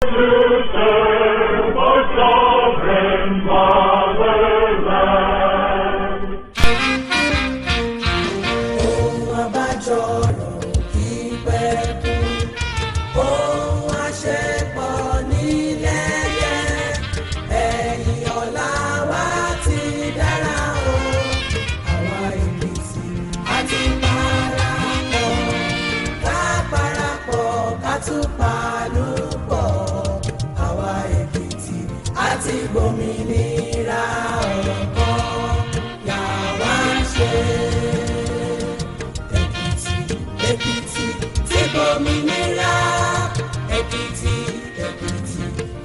serve our sovereign fatherland. Ohun àbájọrò kì í pẹ́ kú, ohun àṣepọ̀ nílẹ̀ yẹ, ẹ̀yìn ọ̀la wa ti dára o, àwa Èkìtì àti parapọ̀, ká parapọ̀ ká tún pàlú pọ̀, àwa Èkìtì àti gbòmìnira ọ̀rọ̀ kan làwa ń ṣe. Èkìtì tí gbòmìnira, Èkìtì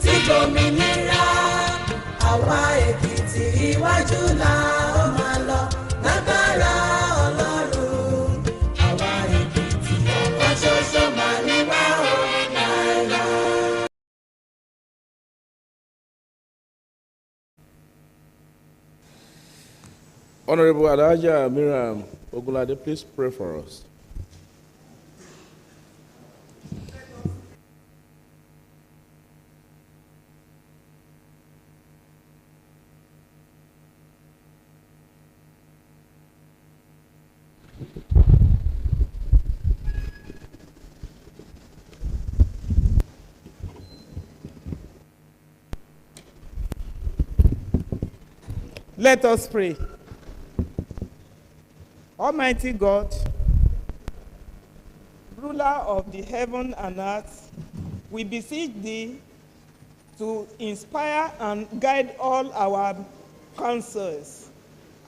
tí gbòmìnira, àwa Èkìtì iwájú la ó máa lọ lágbára Ọlọ́run, àwa Èkìtì ọ̀kan ṣoṣo máa ní wá ó láéláé. Honorable Alhaja Miriam Ogunlade, please pray for us. Let us pray. Almighty God, ruler of the heaven and earth, we beseech thee to inspire and guide all our counsels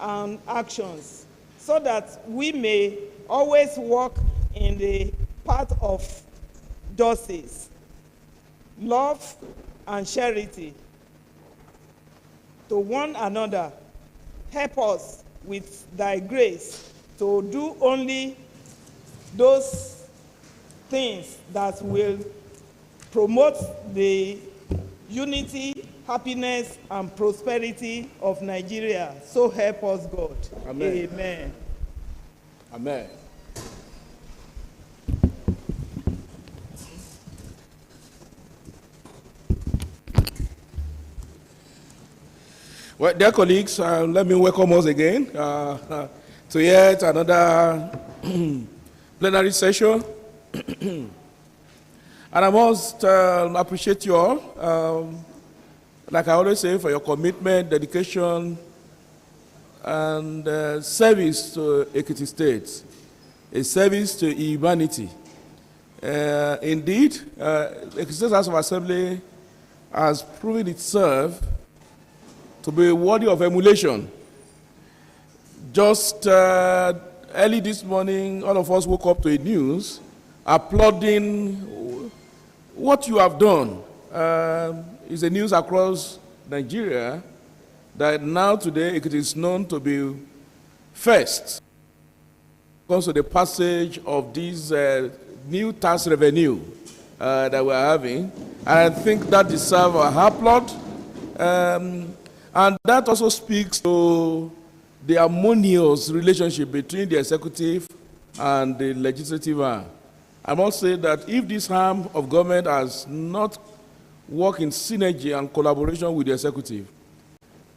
and actions, so that we may always walk in the path of justice, love, and charity to one another. Help us with thy grace to do only those things that will promote the unity, happiness, and prosperity of Nigeria. So help us, God. Amen. Amen. Amen. Well, dear colleagues, let me welcome us again to yet another plenary session. And I must appreciate you all, like I always say, for your commitment, dedication, and service to Ekiti State, a service to humanity. Indeed, Ekiti State House of Assembly has proven itself to be worthy of emulation. Just early this morning, all of us woke up to a news applauding what you have done. It's a news across Nigeria that now today it is known to be first comes to the passage of this new tax revenue that we're having. And I think that deserves a applaud. And that also speaks to the harmonious relationship between the executive and the legislative arm. I must say that if this arm of government has not worked in synergy and collaboration with the executive,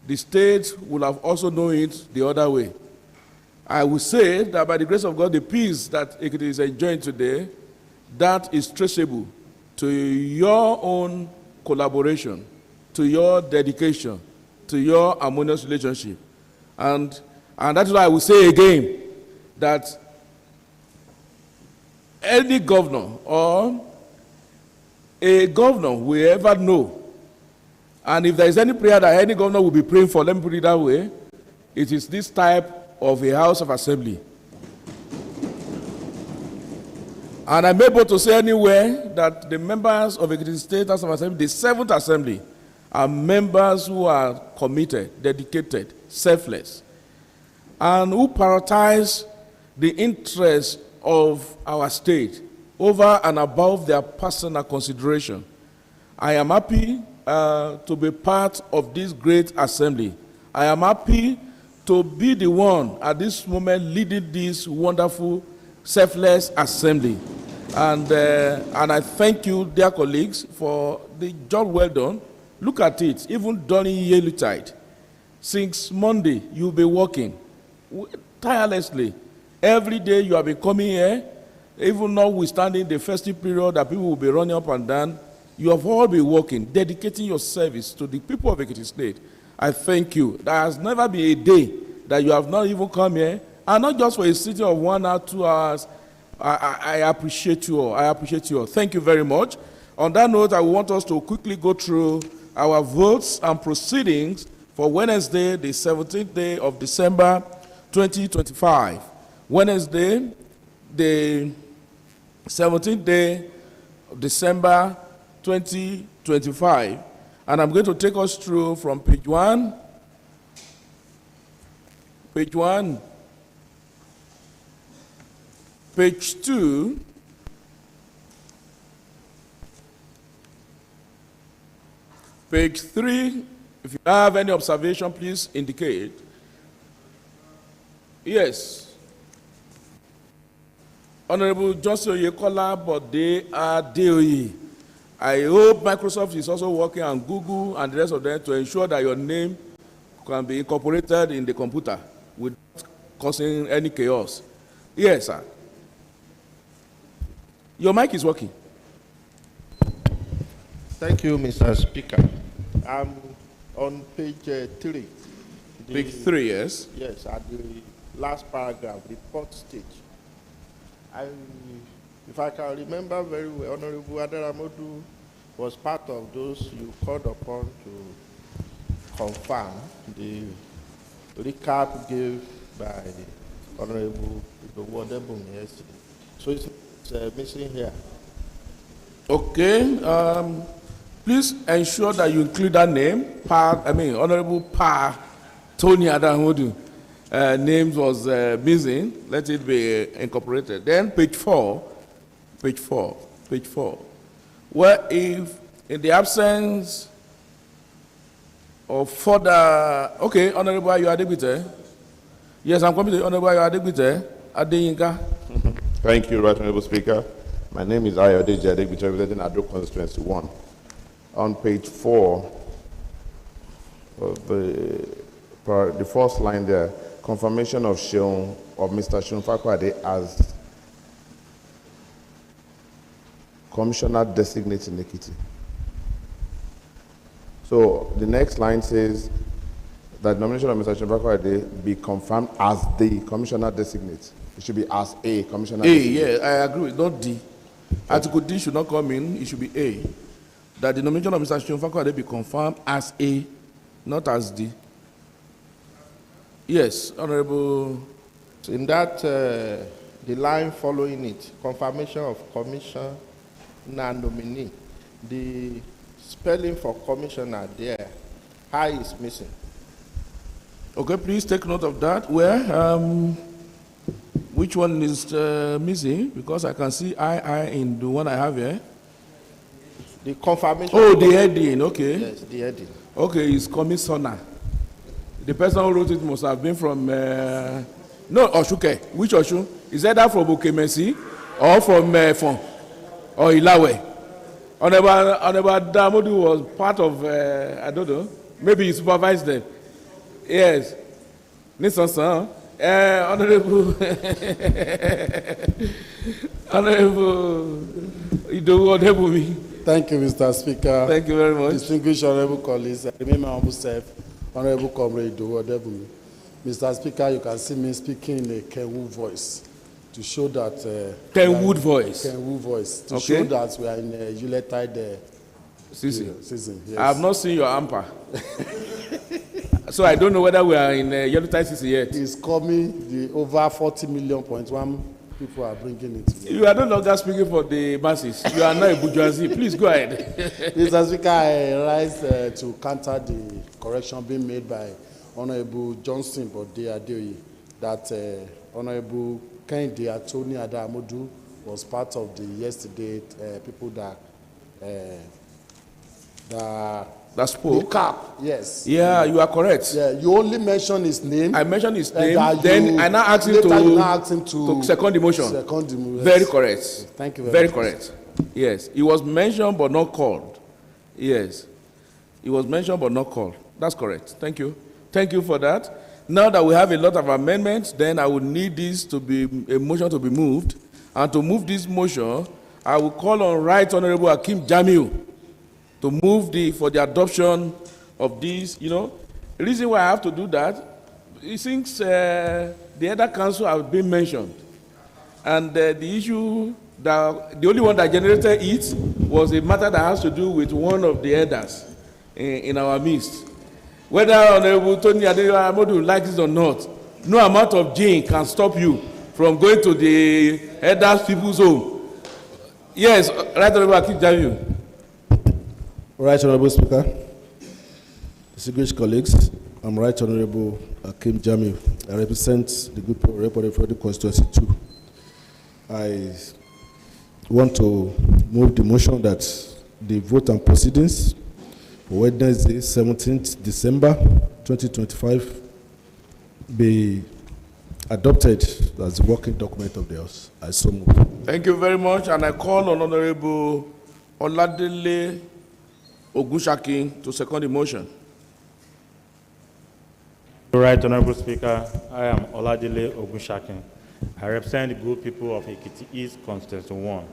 the state will have also known it the other way. I will say that by the grace of God, the peace that it is enjoying today, that is traceable to your own collaboration, to your dedication, to your harmonious relationship. And that is why I will say again that any governor or a governor will ever know, and if there is any prayer that any governor will be praying for, let me put it that way, it is this type of a House of Assembly. And I'm able to say anywhere that the members of Ekiti State House of Assembly, the 7th Assembly, are members who are committed, dedicated, selfless, and who prioritize the interests of our state over and above their personal consideration. I am happy to be part of this great assembly. I am happy to be the one at this moment leading this wonderful, selfless assembly. And I thank you, dear colleagues, for the job well done. Look at it, even during yearly tide. Since Monday, you'll be working tirelessly. Every day you have been coming here, even notwithstanding the festive period that people will be running up and down, you have all been working, dedicating your service to the people of Ekiti State. I thank you. There has never been a day that you have not even come here, and not just for a sitting of 1 or 2 hours. I appreciate you all. I appreciate you all. Thank you very much. On that note, I want us to quickly go through our votes and proceedings for Wednesday, the 17th day of December, 2025. Wednesday, the 17th day of December, 2025. And I'm going to take us through from page 1, page 2, page 3. If you have any observation, please indicate. Yes. Honorable Johnson Oyekola, but they are DOE. I hope Microsoft is also working on Google and the rest of them to ensure that your name can be incorporated in the computer without causing any chaos. Yes, sir. Your mic is working. Thank you, Mr. Speaker. On page 3. Page 3, yes. Yes, at the last paragraph, report stage. If I can remember very well, Honorable Adaramodu was part of those you called upon to confirm the recap given by Honorable Wadebun yesterday. So it's missing here. Okay. Please ensure that you include that name. Honorable Pa Tony Adaramodu. Names was missing. Let it be incorporated. Then page 4. Where if in the absence of further, okay, Honorable Ayo Adegbite. Yes, I'm coming to Honorable Ayo Adegbite. Adeyinka. Thank you, Right Honorable Speaker. My name is Ayo Adegbite, representing Ado Constituency 1. On page 4, of the first line there, confirmation of Mr. Seun Fakwade as Commissioner Designate in Ekiti. So the next line says that nomination of Mr. Seun Fakwade be confirmed as the Commissioner Designate. It should be as a Commissioner Designate. Yeah, I agree, not D. Article D should not come in, it should be A. That the nomination of Mr. Seun Fakwade be confirmed as A, not as D. Yes, Honorable. In that, the line following it, confirmation of commissioner nominee, the spelling for commissioner there, I is missing. Okay, please take note of that. Where? Which one is missing? Because I can see I in the one I have here. The confirmation. Oh, the heading, okay. Yes, the heading. Okay, it's commissioner. The person who wrote it must have been from, no, Oshuke. Which Oshu? Is that from Okemesi or from Fon or Ilawe? Honorable Damodu was part of, I don't know, maybe he supervised them. Yes. Nisansan. Honorable Idowu Odebumi. Thank you, Mr. Speaker. Thank you very much. Distinguished honorable colleagues, I remain my humble self, Honorable Comrade Idowu Odebumi. Mr. Speaker, you can see me speaking in a Kenwood voice to show that. Kenwood voice. Kenwood voice to Okay. show that we are in a Yuletide season. Yes. I have not seen your hamper. So I don't know whether we are in yellow tide season yet. It's coming. The over 40 million point one people are bringing it. You are no longer speaking for the masses. You are now a bourgeoisie. Please go ahead. Mr. Speaker, I rise to counter the correction being made by Honorable Johnson Bode Adeoye that Honorable Kehinde Atoni Adamodu was part of the yesterday people that that The spoke. cap, yes. Yeah, you are correct. Yeah, you only mention his name. I mentioned his and name, that then you- I now asked him later you now asked him to second the motion. Second the motion. Very correct. Thank you Very very much. correct. Yes, he was mentioned but not called. Yes, he was mentioned but not called. That's correct. Thank you. Thank you for that. Now that we have a lot of amendments, then I would need this to be a motion to be moved. And to move this motion, I will call on Right Honorable Hakeem Jamiu to move for the adoption of this. The reason why I have to do that is since the other council have been mentioned, and the issue that the only one that generated it was a matter that has to do with one of the elders in our midst. Whether Honorable Tony Adeyola likes it or not, no amount of gin can stop you from going to the elders people's home. Yes, Right Honorable Hakeem Jamiu. Right Honorable Speaker, distinguished colleagues, I'm Right Honorable Hakeem Jamiu. I represent the good representative for the constituency 2. I want to move the motion that the vote and proceedings for Wednesday, 17th December 2025 be adopted as the working document of the House. I so move. Thank you very much, and I call on Honorable Oladele Ogunshakin to second the motion. Right, Honorable Speaker, I am Oladele Ogunshakin. I represent the good people of Ekiti East Constituency 1.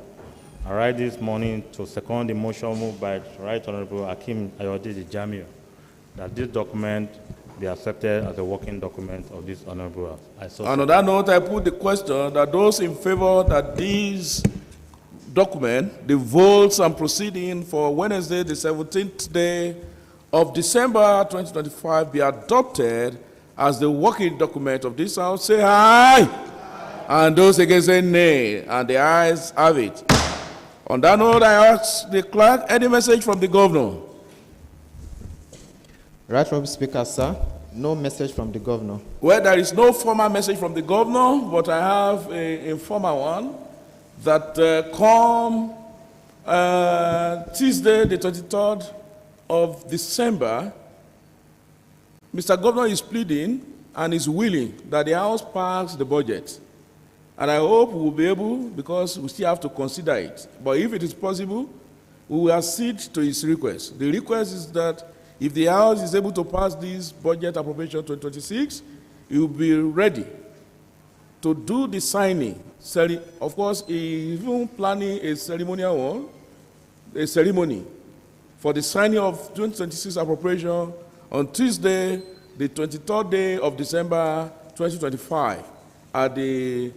I rise this morning to second the motion moved by Right Honorable Hakeem Ayodele Jamiu that this document be accepted as a working document of this Honorable House. And on that note, I put the question that those in favor that this document, the votes and proceeding for Wednesday, the 17th day of December 2025, be adopted as the working document of this House, say aye. And those against say nay. And the ayes have it. On that note, I ask the clerk, any message from the governor? Right, Honorable Speaker, sir. No message from the governor. Well, there is no formal message from the governor, but I have a informal one that come Tuesday, the 23rd of December, Mr. Governor is pleading and is willing that the House pass the budget. And I hope we will be able, because we still have to consider it. But if it is possible, we will accede to his request. The request is that if the House is able to pass this budget appropriation 2026, it will be ready to do the signing. Of course, even planning a ceremonial one, a ceremony for the signing of 2026 appropriation on Tuesday, the 23rd day of December 2025, at the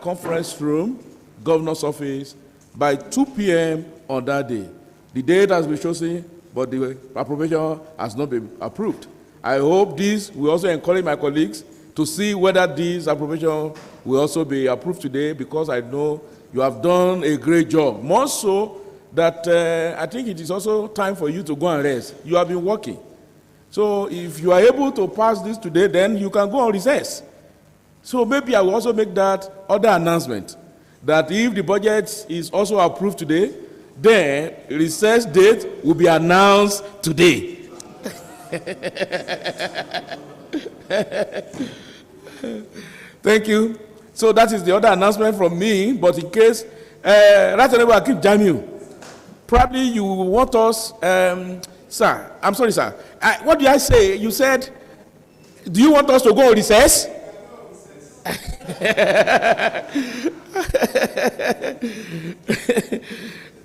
conference room, governor's office, by 2 p.m. on that day. The date has been chosen, but the appropriation has not been approved. I hope this will also encourage my colleagues to see whether this appropriation will also be approved today, because I know you have done a great job. More so that I think it is also time for you to go and rest. You have been working. So if you are able to pass this today, then you can go on recess. So maybe I will also make that other announcement, that if the budget is also approved today, then recess date will be announced today. Thank you. So that is the other announcement from me, but in case, Right Honorable Hakeem Jamiu, probably you want us, sir, I'm sorry, sir. What did I say? You said, do you want us to go on recess?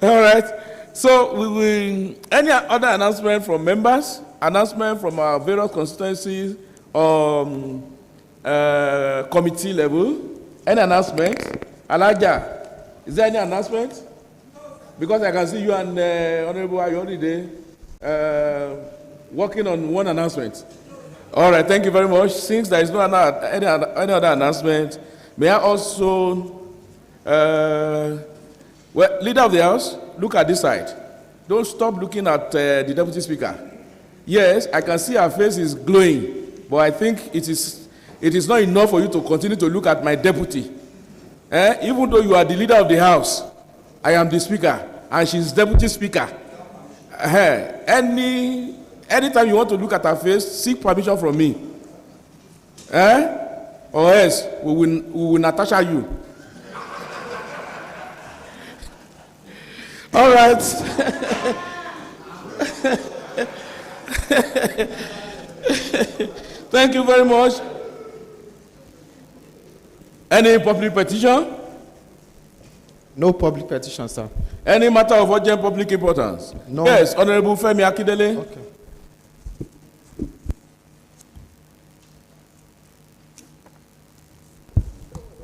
All right. So we will, any other announcement from members, announcement from our various constituencies, committee level, any announcement? Alaja, is there any announcement? Because I can see you and Honorable Ayodele working on one announcement. All right, thank you very much. Since there is no any other announcement, may I also, well, Leader of the House, look at this side. Don't stop looking at the Deputy Speaker. Yes, I can see her face is glowing, but I think it is not enough for you to continue to look at my deputy. Even though you are the Leader of the House, I am the Speaker, and she is Deputy Speaker. Anytime you want to look at her face, seek permission from me. Or else we will Natasha you. All right. Thank you very much. Any public petition? No public petition, sir. Any matter of urgent public importance? No. Yes, Honorable Femi Akindele. Okay.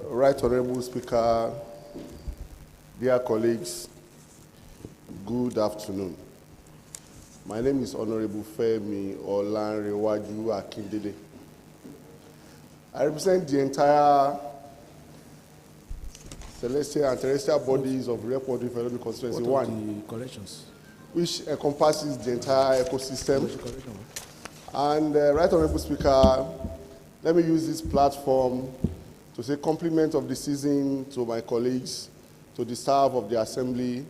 Right Honorable Speaker, dear colleagues, good afternoon. My name is Honorable Femi Olanrewaju Akindele. I represent the entire celestial and terrestrial bodies of Report Development Constituency 1, corrections? which encompasses the entire ecosystem. And Right Honorable Speaker, let me use this platform to say compliment of the season to my colleagues, to the staff of the Assembly,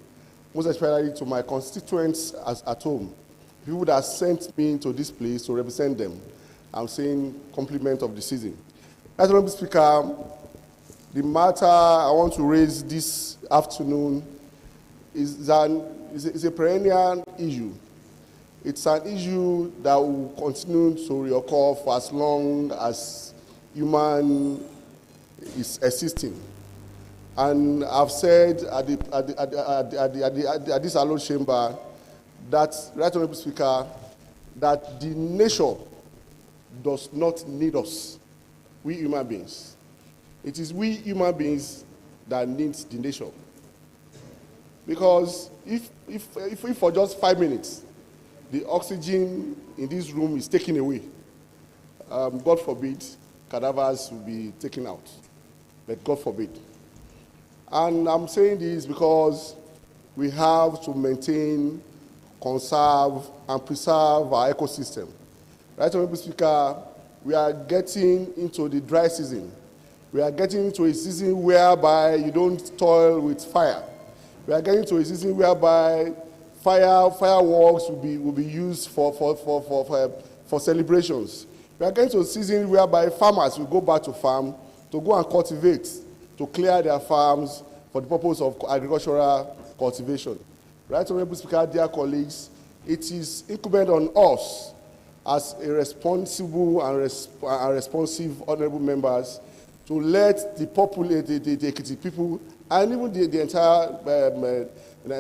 most especially to my constituents at home, people that sent me to this place to represent them. I'm saying compliment of the season. Right Honorable Speaker, the matter I want to raise this afternoon is a perennial issue. It's an issue that will continue to reoccur for as long as human is existing. And I've said at this hallowed chamber that, Right Honorable Speaker, that the nation does not need us, we human beings. It is we human beings that need the nation. Because if for just 5 minutes, the oxygen in this room is taken away, God forbid, cadavers will be taken out. But God forbid. And I'm saying this because we have to maintain, conserve, and preserve our ecosystem. Right Honorable Speaker, we are getting into the dry season. We are getting into a season whereby you don't toil with fire. We are getting to a season whereby fireworks will be used for celebrations. We are getting to a season whereby farmers will go back to farm to go and cultivate, to clear their farms for the purpose of agricultural cultivation. Right Honorable Speaker, dear colleagues, it is incumbent on us as a responsible and responsive honorable members to let the Ekiti people and even the entire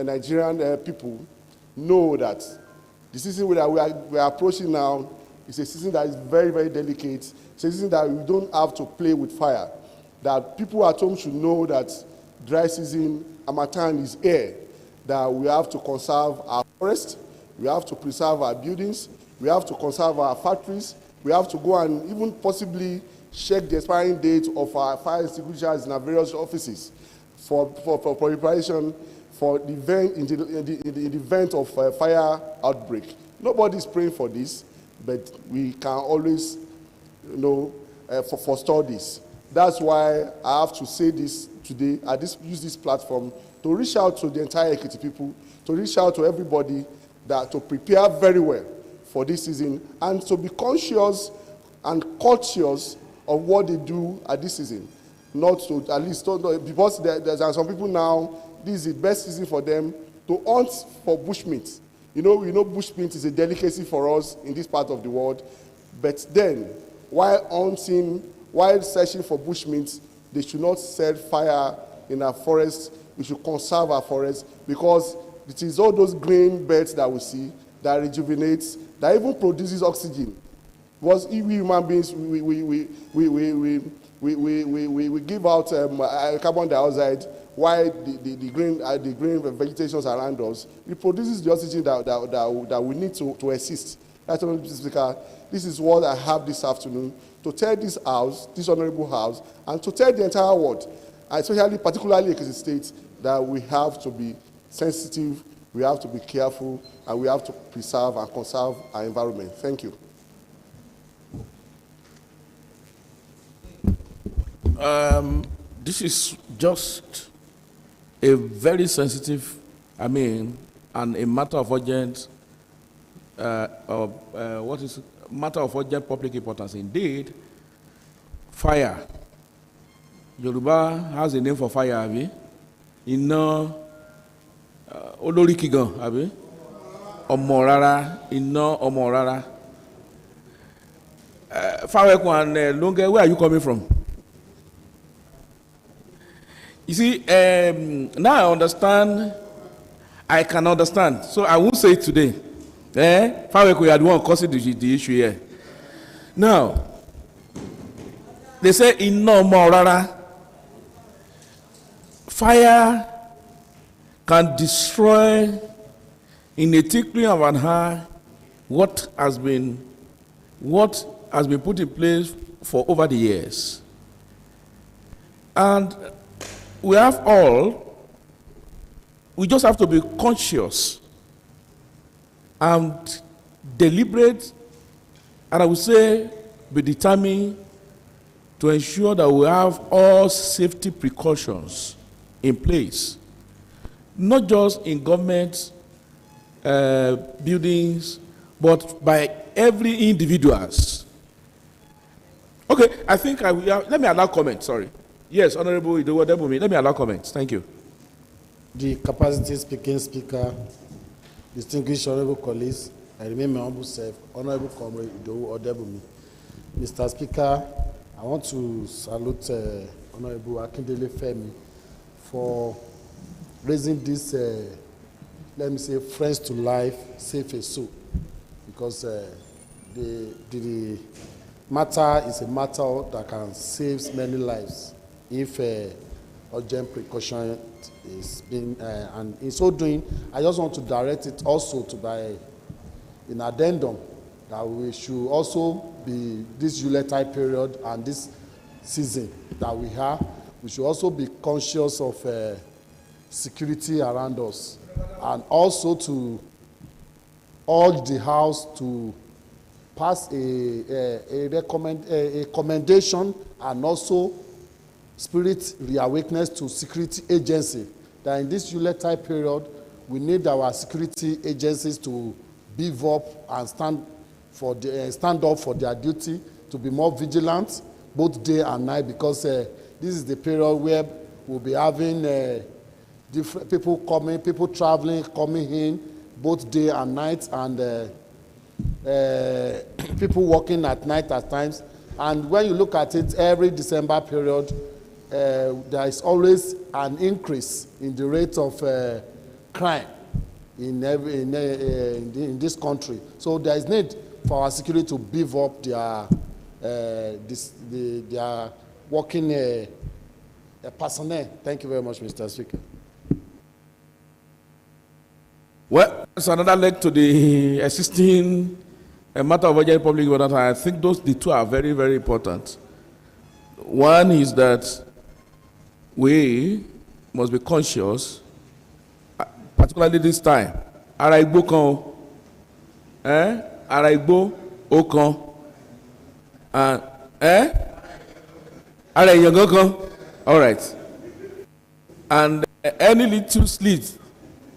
Nigerian people know that the season that we are approaching now is a season that is very, very delicate. It's a season that we don't have to play with fire. That people at home should know that dry season, harmattan is here. That we have to conserve our forest, we have to preserve our buildings, we have to conserve our factories, we have to go and even possibly check the expiring date of our fire extinguishers in our various offices for preparation for the event in the event of fire outbreak. Nobody is praying for this, but we can always, forestall this. That's why I have to say this today. Use this platform to reach out to the entire Ekiti people, to reach out to everybody, that to prepare very well for this season and to be conscious and courteous of what they do at this season. Not to, at least, because there are some people now, this is the best season for them to hunt for bushmeat. We know bushmeat is a delicacy for us in this part of the world, but then, while hunting, while searching for bushmeat, they should not set fire in our forests. We should conserve our forests because it is all those green beds that we see that rejuvenates, that even produces oxygen. Because we human beings, we give out carbon dioxide while the green vegetations around us. It produces the oxygen that we need to exist. That's Honorable Speaker. This is what I have this afternoon to tell this house, this honorable house, and to tell the entire world, especially particularly Ekiti State, that we have to be sensitive, we have to be careful, and we have to preserve and conserve our environment. Thank you. This is just a very sensitive, and a matter of urgent what is matter of urgent public importance. Indeed, fire. Yoruba has a name for fire, abi? Iná olórí kigan, abi? Ọmọ rárá, iná ọmọ rárá. Faweku and Longe, where are you coming from? You see, now I understand. I can understand, so I won't say it today. Faweku, you are the one causing the issue here. Now, they say iná ọmọ rárá. Fire can destroy in a twinkling of an eye what has been put in place for over the years. And we just have to be conscious and deliberate, and I would say be determined to ensure that we have all safety precautions in place, not just in government buildings, but by every individuals. Okay, I think let me allow comments, sorry. Yes, Honorable Idowu Odebumi, let me allow comments. Thank you. The capacity speaking speaker, distinguished honorable colleagues, I remain my humble self, Honorable Comrade Idowu Odebumi. Mr. Speaker, I want to salute Honorable Akindele Femi for raising this, let me say, friends to life, safe and so, because the matter is a matter that can save many lives if urgent precaution is being, and in so doing, I just want to direct it also to by an addendum that we should also be this Yuletide period and this season that we have, we should also be conscious of security around us, and also to urge the House to pass a commendation and also spirit reawakeness to security agency, that in this Yuletide period, we need our security agencies to beef up and stand up for their duty, to be more vigilant, both day and night, because this is the period where we'll be having different people traveling, coming in, both day and night, and people working at night at times. And when you look at it, every December period, there is always an increase in the rate of crime in this country. So there is need for our security to beef up their working personnel. Thank you very much, Mr. Speaker. Well, that's another leg to the existing matter of urgent public importance. I think the two are very, very important. One is that we must be conscious, particularly this time. Ara Igbo kan, ara Igbo o kan, ara Iyangan kan. All right. And any little slit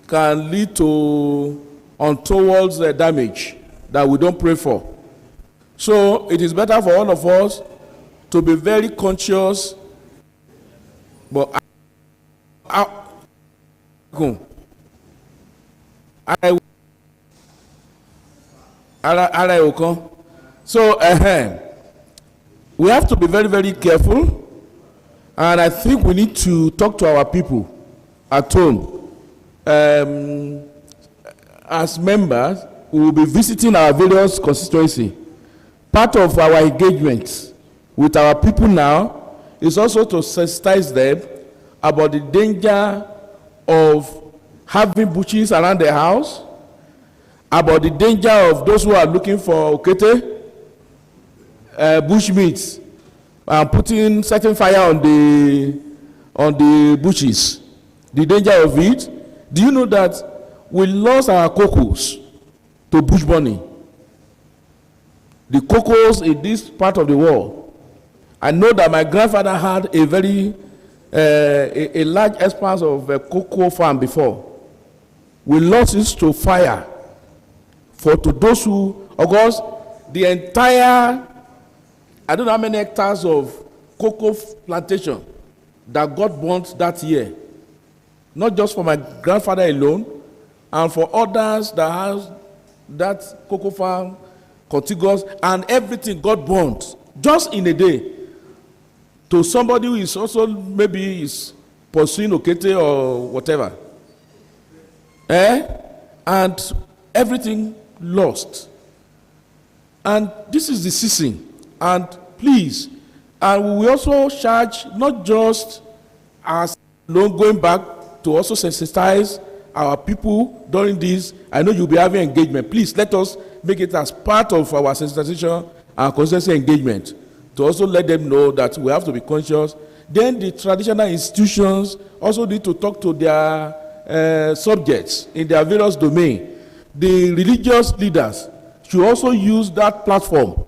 can lead to untoward damage that we don't pray for. So it is better for all of us to be very conscious. But so we have to be very, very careful, and I think we need to talk to our people at home. As members, we will be visiting our various constituency. Part of our engagement with our people now is also to sensitize them about the danger of having bushes around their house, about the danger of those who are looking for okete, bush meat, and setting fire on the bushes. The danger of it. Do you know that we lost our cocoas to bush burning? The cocoas in this part of the world. I know that my grandfather had a very a large expanse of a cocoa farm before. We lost it to fire for to those who, of course, the entire, I don't know how many hectares of cocoa plantation that got burnt that year. Not just for my grandfather alone, and for others that has that cocoa farm, contiguous, and everything got burnt just in a day. To somebody who is also maybe is pursuing Okete or whatever. And everything lost. And this is the season. And please, and we also charge not just as long going back to also sensitize our people during this. I know you'll be having engagement. Please let us make it as part of our sensitization and consistency engagement to also let them know that we have to be conscious. Then the traditional institutions also need to talk to their subjects in their various domains. The religious leaders should also use that platform.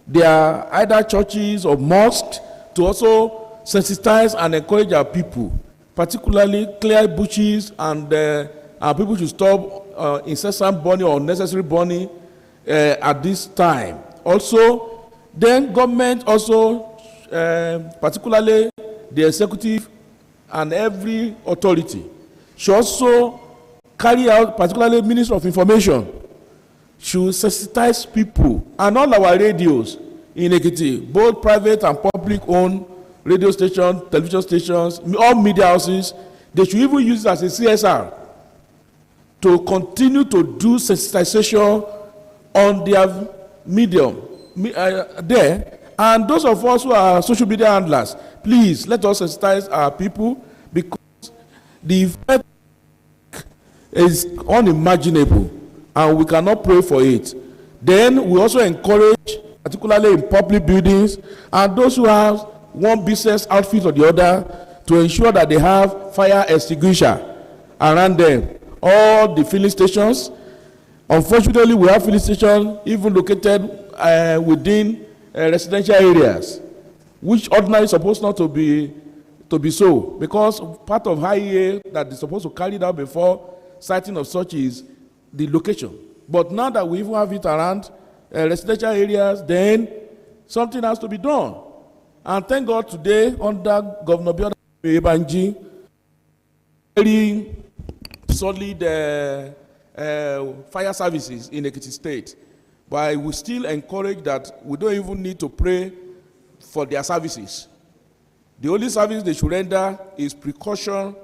They are either churches or mosques to also sensitize and encourage our people, particularly clear bushes, and our people should stop incessant burning or unnecessary burning at this time. Also, then government also, particularly the executive and every authority, should also carry out, particularly Minister of Information, should sensitize people, and all our radios in Ekiti, both private and public-owned radio stations, television stations, all media houses, they should even use it as a CSR to continue to do sensitization on their medium there. And those of us who are social media handlers, please let us sensitize our people, because the effect is unimaginable and we cannot pray for it. Then we also encourage, particularly in public buildings, and those who have one business outfit or the other, to ensure that they have fire extinguisher around them. All the filling stations, unfortunately, we have filling stations even located within residential areas, which ordinarily supposed not to be so, because part of high that is supposed to carry out before sighting of such is the location. But now that we even have it around residential areas, then something has to be done. And thank God today, under Governor Biola Ebanji, very solid fire services in Ekiti State. But I will still encourage that we don't even need to pray for their services. The only service they should render is precaution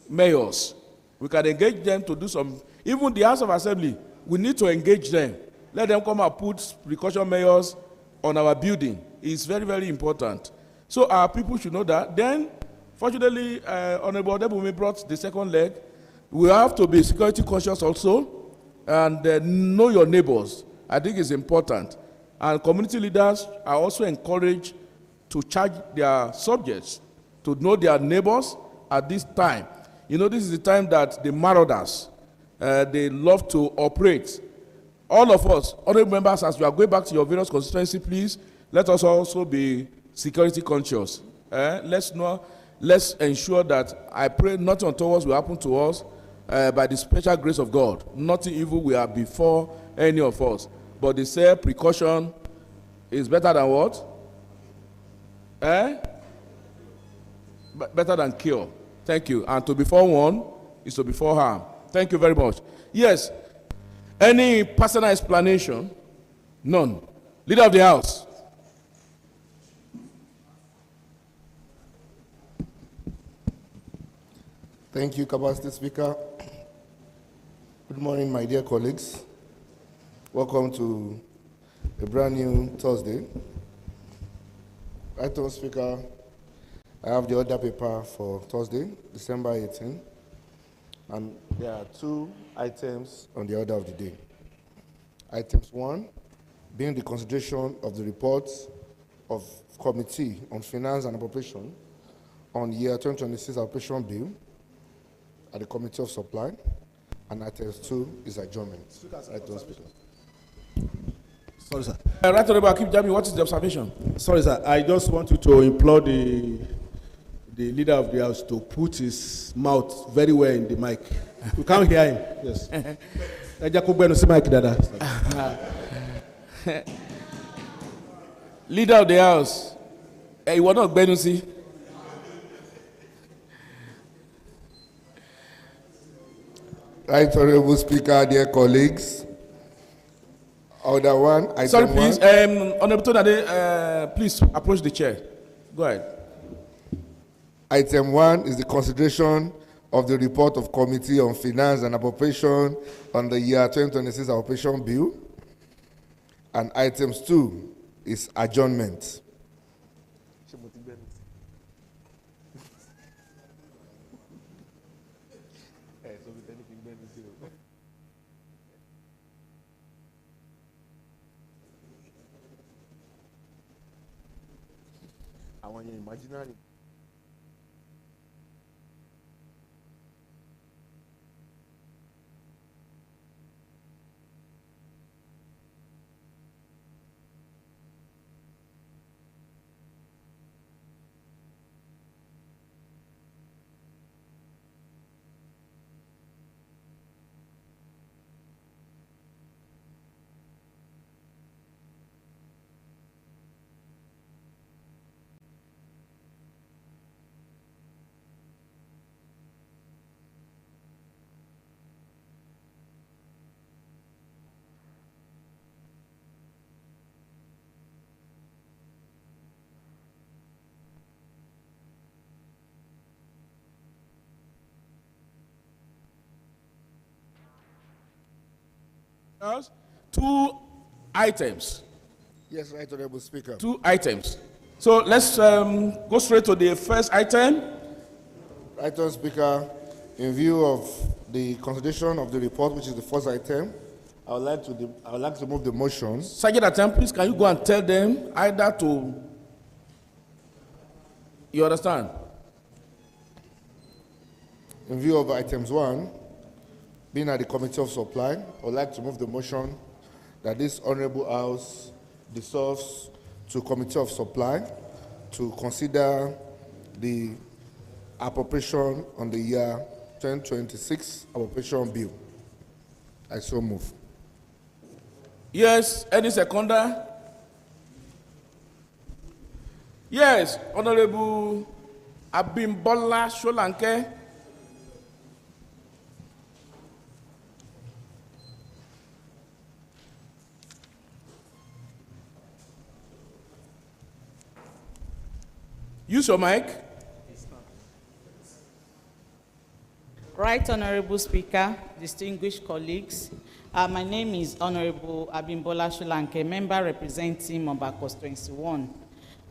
mayors. We can engage them to do some, even the House of Assembly, we need to engage them. Let them come and put precaution mayors on our building. It's very, very important. So our people should know that. Then, fortunately, Honorable Odebumi brought the second leg. We have to be security conscious also, and know your neighbors. I think it's important. And community leaders are also encouraged to charge their subjects to know their neighbors at this time. You know, this is the time that the marauders, they love to operate. All of us, honorable members, as we are going back to your various constituency, please, let us also be security conscious. Let's ensure that, I pray nothing untoward will happen to us by the special grace of God. Nothing evil will have before any of us. But they say precaution is better than what? Better than cure. Thank you. And to be forewarned is to be forearmed. Thank you very much. Yes. Any personal explanation? None. Leader of the House. Thank you, Capacity Speaker. Good morning, my dear colleagues. Welcome to a brand new Thursday. Right on, Speaker, I have the order paper for Thursday, December 18, and there are two items on the order of the day. Items 1, being the consideration of the reports of Committee on Finance and Appropriation on year 2026 Appropriation Bill at the Committee of Supply, and item 2 is adjournment. Right on, Speaker. Sorry, sir. Right Honorable Akim Jami, what is the observation? Sorry, sir. I just want you to implore the leader of the House to put his mouth very well in the mic. We can't hear him. Yes. ẹ jẹ́ kó gbẹ́nu sí máìkì dáadáa. Leader of the House, ìwọ náà gbẹ́nu sí. Right Honorable Speaker, dear colleagues. Order one, item Sorry, please, one. Honorable Tonade, please approach the chair. Go ahead. Item one is the consideration of the report of Committee on Finance and Appropriation on the year 2026 Appropriation Bill. And items two is adjournment. Àwọn yẹn imaginary. Two items. Yes, Right Honorable Speaker. Two items. So let's go straight to the first item. Right Honorable Speaker, in view of the consideration of the report, which is the first item, I would like to move the motion. Sergeant Atem, please, can you go and tell them either to, you understand? In view of items one, being at the Committee of Supply, I would like to move the motion that this Honorable House dissolves to Committee of Supply to consider the appropriation on the year 2026 appropriation bill. I so move. Yes, any seconder? Yes, Honorable Abimbola Sholanke. Use your mic. Right Honorable Speaker, distinguished colleagues, my name is Honorable Abimbola Sholanke, member representing Mumbai Constituency 1.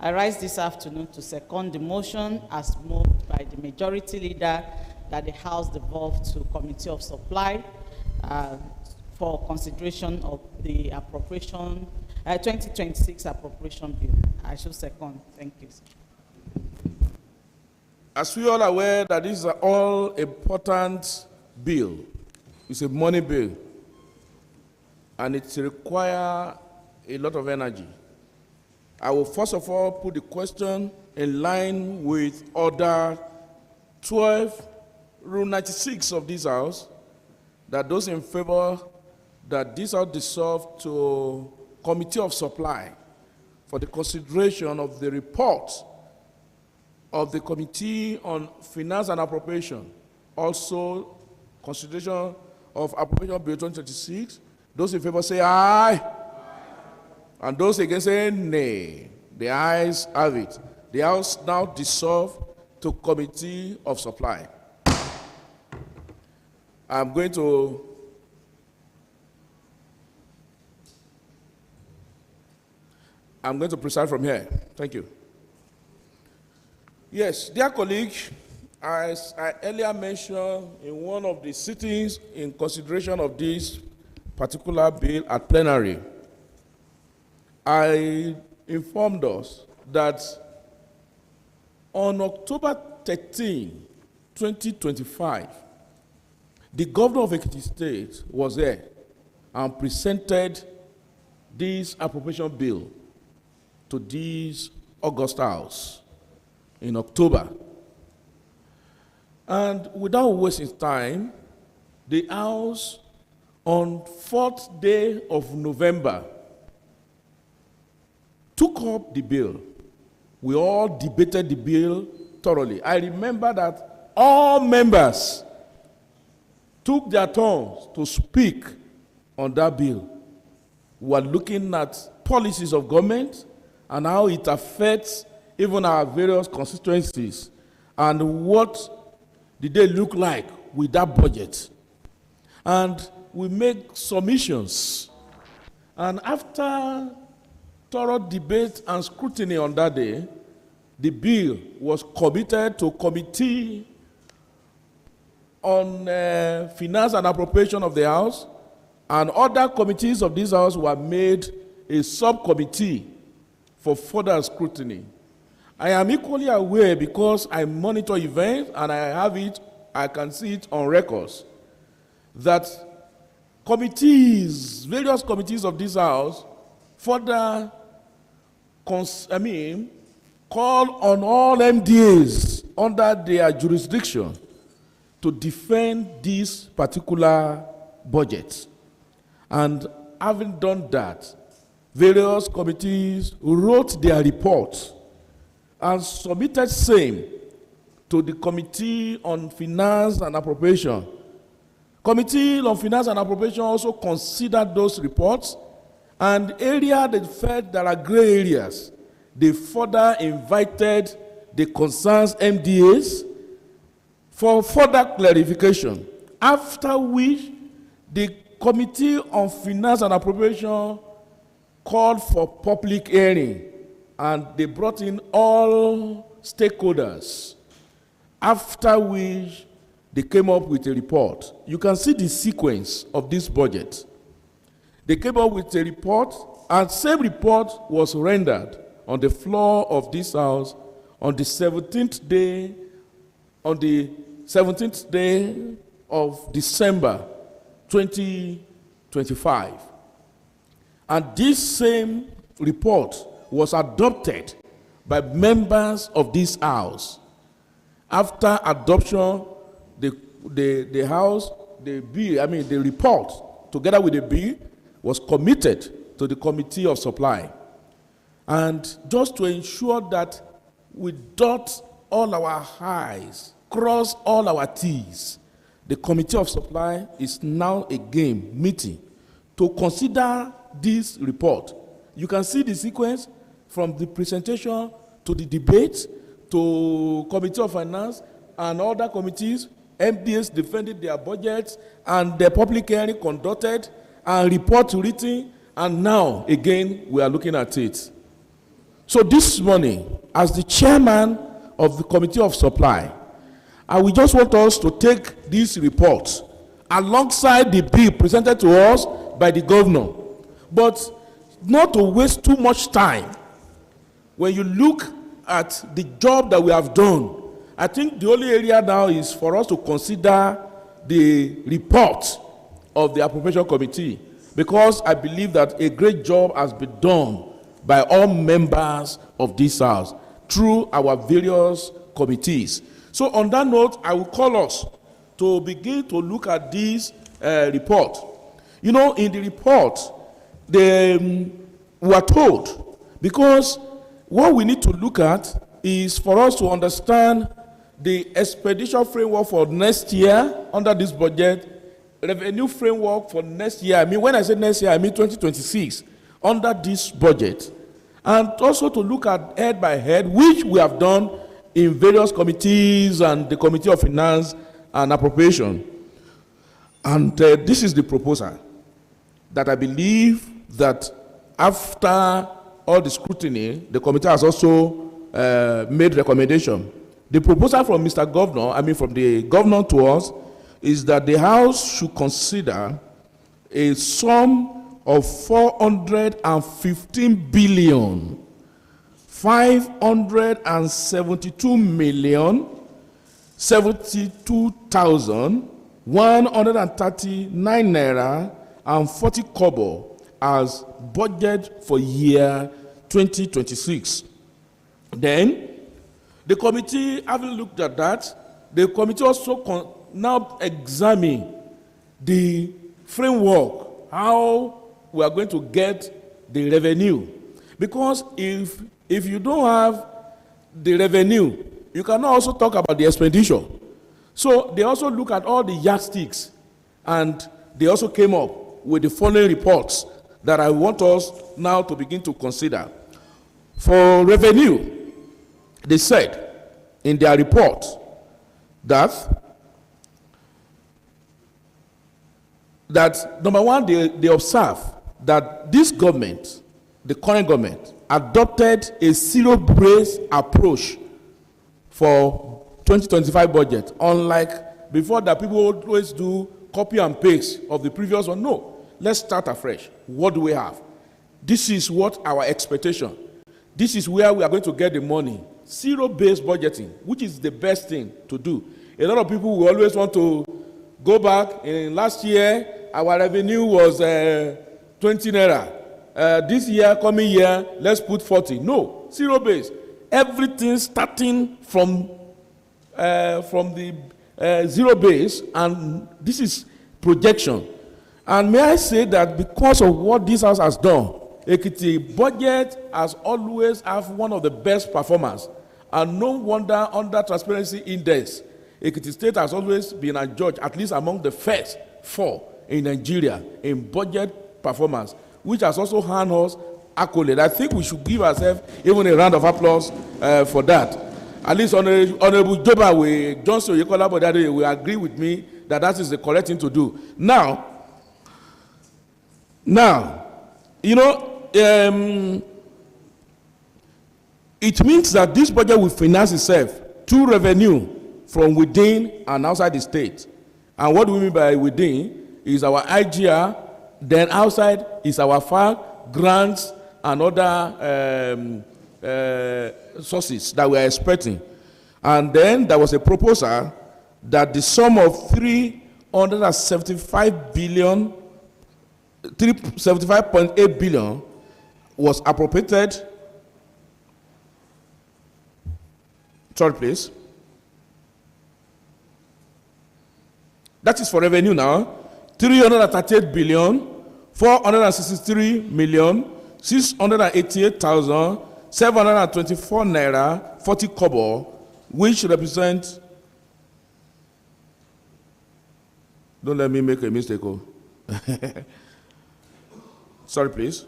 I rise this afternoon to second the motion as moved by the majority leader that the House devolve to Committee of Supply for consideration of the appropriation, 2026 appropriation bill. I shall second. Thank you. As we all are aware that this is an all-important bill, it's a money bill, and it requires a lot of energy. I will first of all put the question in line with Order 12, Rule 96 of this House, that those in favor that this House dissolve to Committee of Supply for the consideration of the report of the Committee on Finance and Appropriation, also consideration of Appropriation Bill 2026. Those in favor say aye. And those against say nay. The ayes have it. The House now dissolved to Committee of Supply. I'm going to preside from here. Thank you. Yes, dear colleague, as I earlier mentioned in one of the sittings in consideration of this particular bill at plenary, I informed us that on October 13, 2025, the governor of Ekiti State was there and presented this appropriation bill to this August House in October. And without wasting time, the House on 4th day of November, took up the bill. We all debated the bill thoroughly. I remember that all members took their turns to speak on that bill. We were looking at policies of government and how it affects even our various constituencies and what did they look like with that budget. And we make submissions. And after thorough debate and scrutiny on that day, the bill was committed to Committee on Finance and Appropriation of the House, and other committees of this House were made a subcommittee for further scrutiny. I am equally aware, because I monitor events and I can see it on records, that various committees of this House further call on all MDAs under their jurisdiction to defend this particular budget. And having done that, various committees wrote their reports and submitted same to the Committee on Finance and Appropriation. Committee on Finance and Appropriation also considered those reports, and areas they felt there are gray areas, they further invited the concerned MDAs for further clarification, after which the Committee on Finance and Appropriation called for public hearing, and they brought in all stakeholders, after which they came up with a report. You can see the sequence of this budget. They came up with a report, and same report was rendered on the floor of this House on the 17th day of December 2025. And this same report was adopted by members of this House. After adoption, the House, the report, together with the bill, was committed to the Committee of Supply. And just to ensure that we dot all our I's, cross all our T's, the Committee of Supply is now again meeting to consider this report. You can see the sequence from the presentation to the debate to Committee of Finance and other committees. MDAs defended their budgets, and the public hearing conducted, and report written, and now again we are looking at it. So this morning, as the chairman of the Committee of Supply, I will just want us to take this report alongside the bill presented to us by the governor, but not to waste too much time. When you look at the job that we have done, I think the only area now is for us to consider the report of the Appropriation Committee, because I believe that a great job has been done by all members of this House through our various committees. So on that note, I will call us to begin to look at this report. You know, in the report, we are told, because what we need to look at is for us to understand the expenditure framework for next year under this budget, revenue framework for next year. I mean, when I say next year, I mean 2026, under this budget. And also to look at head by head, which we have done in various committees and the Committee of Finance and Appropriation. And this is the proposal that I believe that after all the scrutiny, the committee has also made recommendation. The proposal from Mr. Governor, from the governor to us, is that the House should consider a sum of 415 billion 572 million 72,139 naira and 40 kobo as budget for year 2026. Then the committee, having looked at that, the committee also now examine the framework, how we are going to get the revenue. Because if you don't have the revenue, you cannot also talk about the expenditure. So they also look at all the yardsticks, and they also came up with the following reports that I want us now to begin to consider. For revenue, they said in their report that number one, they observe that this government, the current government, adopted a zero-based approach for 2025 budget, unlike before that people always do copy and paste of the previous one. No, let's start afresh. What do we have? This is what our expectation. This is where we are going to get the money. Zero-based budgeting, which is the best thing to do. A lot of people will always want to go back. In last year, our revenue was 20 naira. This year, coming year, let's put 40. No, zero-based. Everything starting from the zero base, and this is projection. And may I say that because of what this house has done, Ekiti budget has always have one of the best performance, and no wonder under Transparency Index, Ekiti State has always been adjudged at least among the first 4 in Nigeria in budget performance, which has also earned us accolade. I think we should give ourselves even a round of applause for that. At least Honorable Joba Johnson Oyekola will agree with me that that is the correct thing to do. Now, you know, it means that this budget will finance itself through revenue from within and outside the state. And what do we mean by within? Is our IGR, then outside is our FAR, grants, and other sources that we are expecting. And then there was a proposal that the sum of 375 billion, 375.8 billion was appropriated. Sorry, please. That is for revenue now. 338 billion, 463 million, 688,724 naira, 40 kobo, which represents, don't let me make a mistake. Oh. Sorry, please.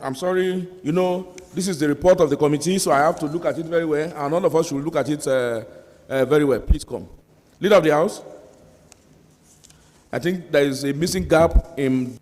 I'm sorry, you know, this is the report of the committee, so I have to look at it very well, and all of us should look at it very well. Please come. Leader of the House, I think there is a missing gap in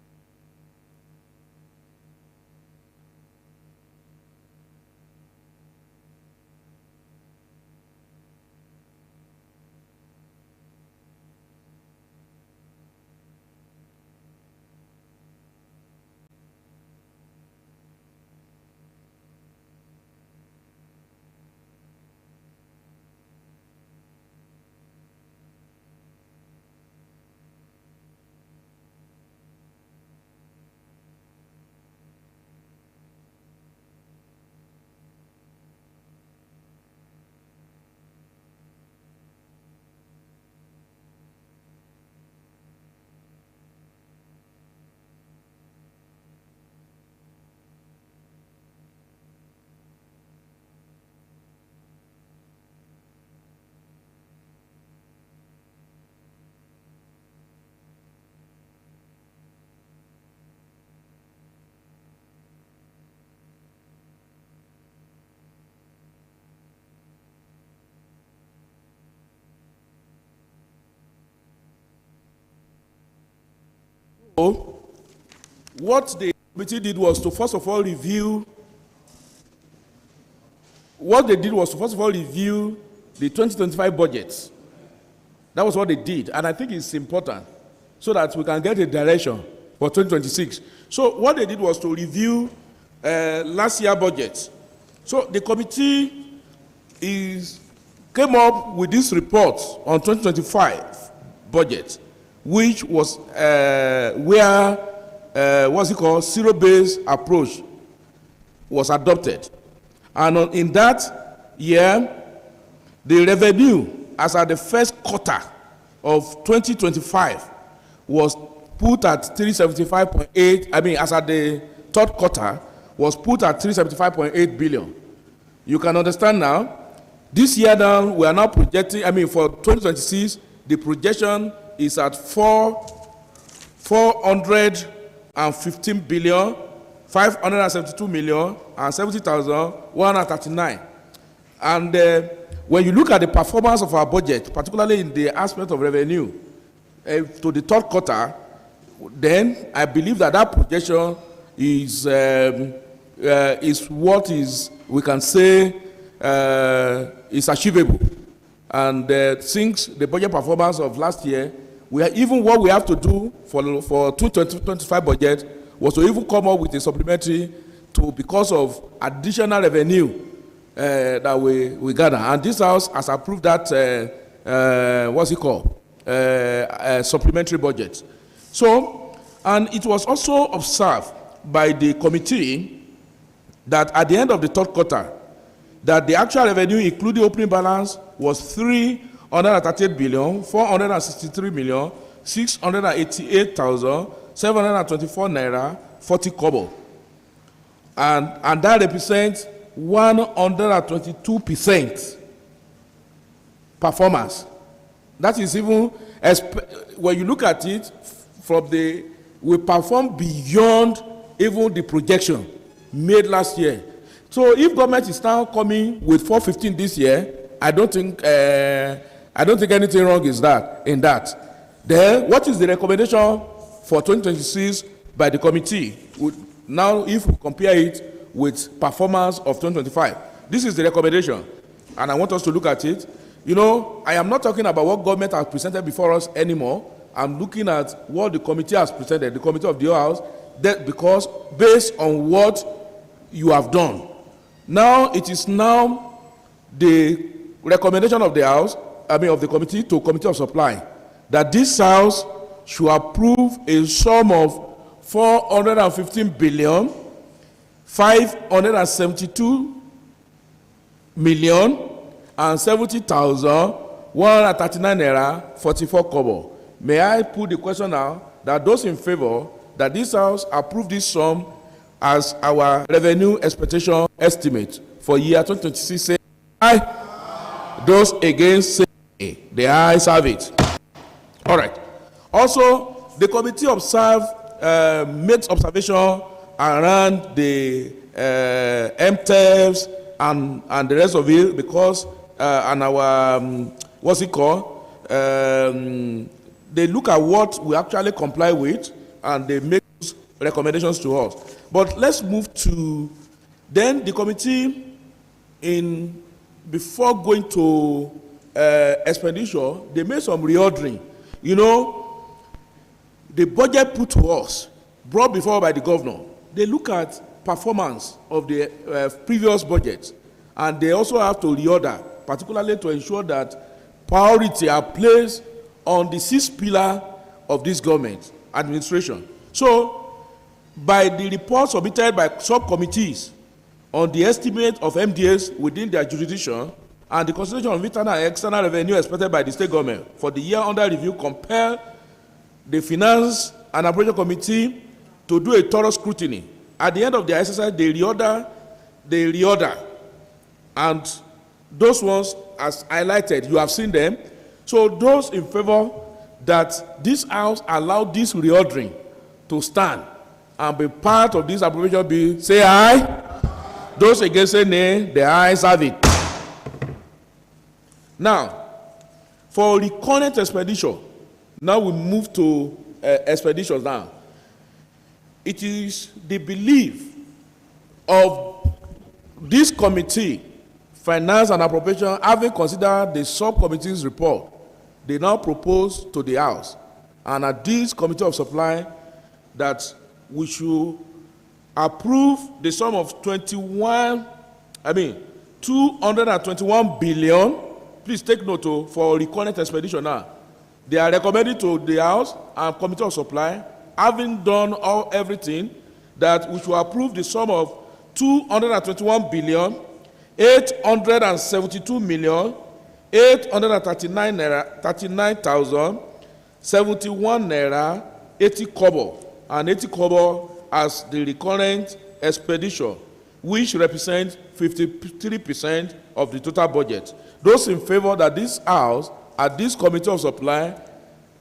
what the committee did was to first of all review. What they did was to first of all review the 2025 budgets. That was what they did, and I think it's important so that we can get a direction for 2026. So what they did was to review last year's budget. So the committee came up with this report on 2025 budget, which was where what's it called, zero-based approach was adopted. And in that year, the revenue as at the first quarter of 2025 was put at 375.8, I mean, as at the third quarter, was put at 375.8 billion. You can understand now, this year now, we are now projecting, I mean, for 2026, the projection is at 415 billion, 572 million, and 70,139. And when you look at the performance of our budget, particularly in the aspect of revenue, to the third quarter, then I believe that that projection is what is, we can say, is achievable. And since the budget performance of last year, we are, even what we have to do for 2025 budget was to even come up with a supplementary to, because of additional revenue that we gather. And this house has approved that, what's it called? Supplementary budget. So, and it was also observed by the committee that at the end of the third quarter, that the actual revenue, including opening balance, was 338 billion, 463 million, 688,724 naira, 40 kobo. And that represents 122% performance. That is even, when you look at it, we performed beyond even the projection made last year. So if government is now coming with 415 this year, I don't think anything wrong is in that. Then what is the recommendation for 2026 by the committee? Now, if we compare it with performance of 2025, this is the recommendation, and I want us to look at it. You know, I am not talking about what government has presented before us anymore. I'm looking at what the committee has presented, the committee of the House, that because based on what you have done. Now it is now the recommendation of the House, I mean of the committee to Committee of Supply, that this House should approve a sum of 415 billion, 572 million, and 70,139 naira, 44 kobo. May I put the question now that those in favor that this House approve this sum as our revenue expectation estimate for year 2026, say aye. Those against, say nay. The ayes have it. All right. Also, the committee makes observation around the MTEVs and the rest of it, because and our what's it called? They look at what we actually comply with, and they make recommendations to us. But let's move to then the committee before going to expenditure, they made some reordering. You know, the budget put to us, brought before by the governor, they look at performance of the previous budget, and they also have to reorder, particularly to ensure that priority are placed on the 6th pillar of this government administration. So, by the report submitted by subcommittees on the estimate of MDAs within their jurisdiction and the consideration of internal and external revenue expected by the state government for the year under review, compel the Finance and Appropriation Committee to do a thorough scrutiny. At the end of their exercise, they reorder, and those ones, as highlighted, you have seen them. So those in favor that this House allow this reordering to stand and be part of this appropriation bill, say aye. Those against, say nay. The ayes have it. Now, for recurrent expenditure, now we move to expenditures now. It is the belief of this committee, Finance and Appropriation, having considered the subcommittee's report, they now propose to the House and at this Committee of Supply that we should approve the sum of 221 billion. Please take note for recurrent expenditure now. They are recommending to the House and Committee of Supply, having done everything, that we should approve the sum of 221 billion, 872 million, 839 naira, 39,071 naira, 80 kobo, and 80 kobo as the recurrent expenditure, which represents 53% of the total budget. Those in favor that this House, at this Committee of Supply,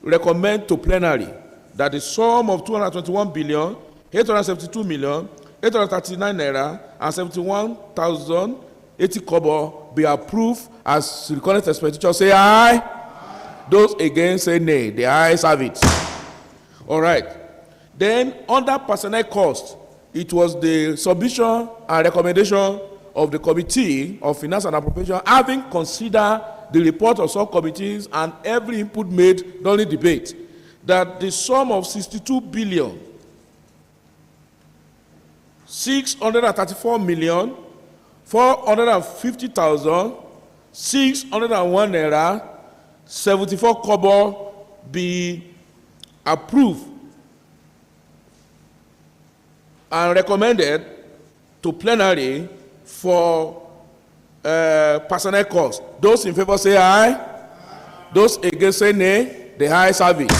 recommend to plenary that the sum of 221 billion, 872 million, 839 naira, and 71,080 kobo be approved as recurrent expenditure, say aye. Those against say nay. The ayes have it. All right. Then under personnel cost, it was the submission and recommendation of the Committee of Finance and Appropriation, having considered the report of subcommittees and every input made during debate, that the sum of 62 billion 634 million 450,601 naira 74 kobo be approved and recommended to plenary for personnel costs. Those in favor say aye. Those against say nay. The ayes have it.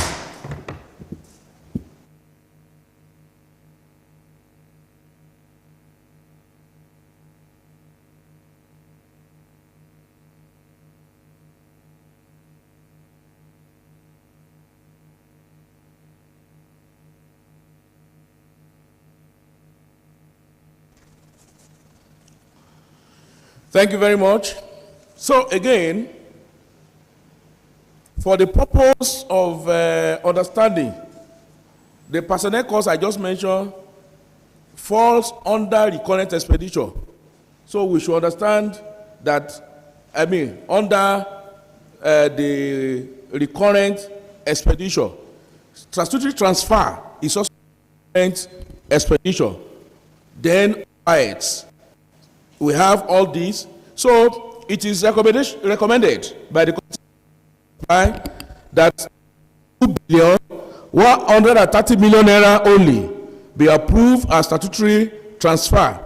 Thank you very much. So again, for the purpose of understanding, the personnel cost I just mentioned falls under recurrent expenditure. So we should understand that, under the recurrent expenditure, statutory transfer is also recurrent expenditure. Then we have all these. So it is recommended by the Committee that 2 billion 130 million naira only be approved as statutory transfer,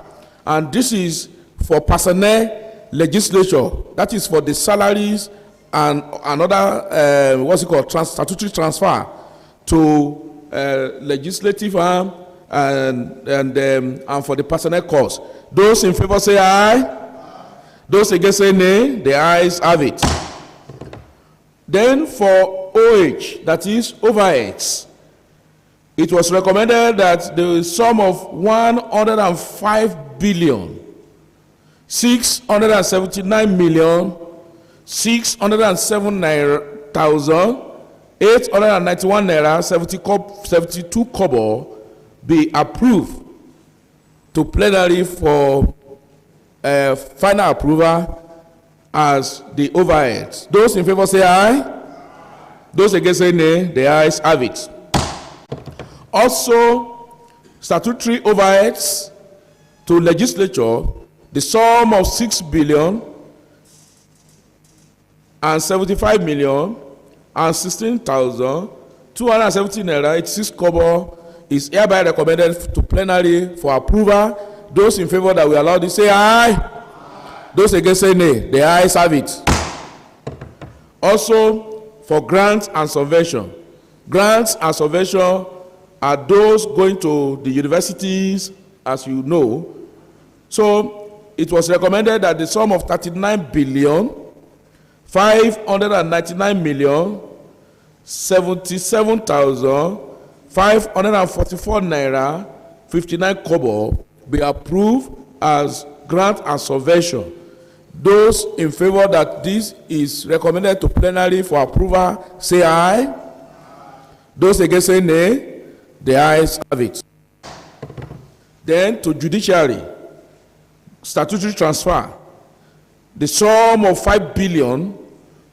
and this is for personnel legislature. That is for the salaries and another statutory transfer to legislative arm and for the personnel cost. Those in favor say aye. Those against say nay. The ayes have it. Then for OH, that is overheads, it was recommended that the sum of 105 billion 679 million 607,891 naira 72 kobo be approved to plenary for final approval as the overheads. Those in favor say aye. Those against say nay. The ayes have it. Also, statutory overheads to legislature, the sum of 6 billion and 75 million and 16,270 naira 86 kobo is hereby recommended to plenary for approval. Those in favor that we allow this say aye. Those against say nay. The ayes have it. Also, for grants and subvention. Grants and subvention are those going to the universities, as you know. So it was recommended that the sum of 39 billion 599 million 77,544 naira 59 kobo be approved as grant and subvention. Those in favor that this is recommended to plenary for approval say aye. Those against say nay. The ayes have it. Then to judiciary, statutory transfer, the sum of 5 billion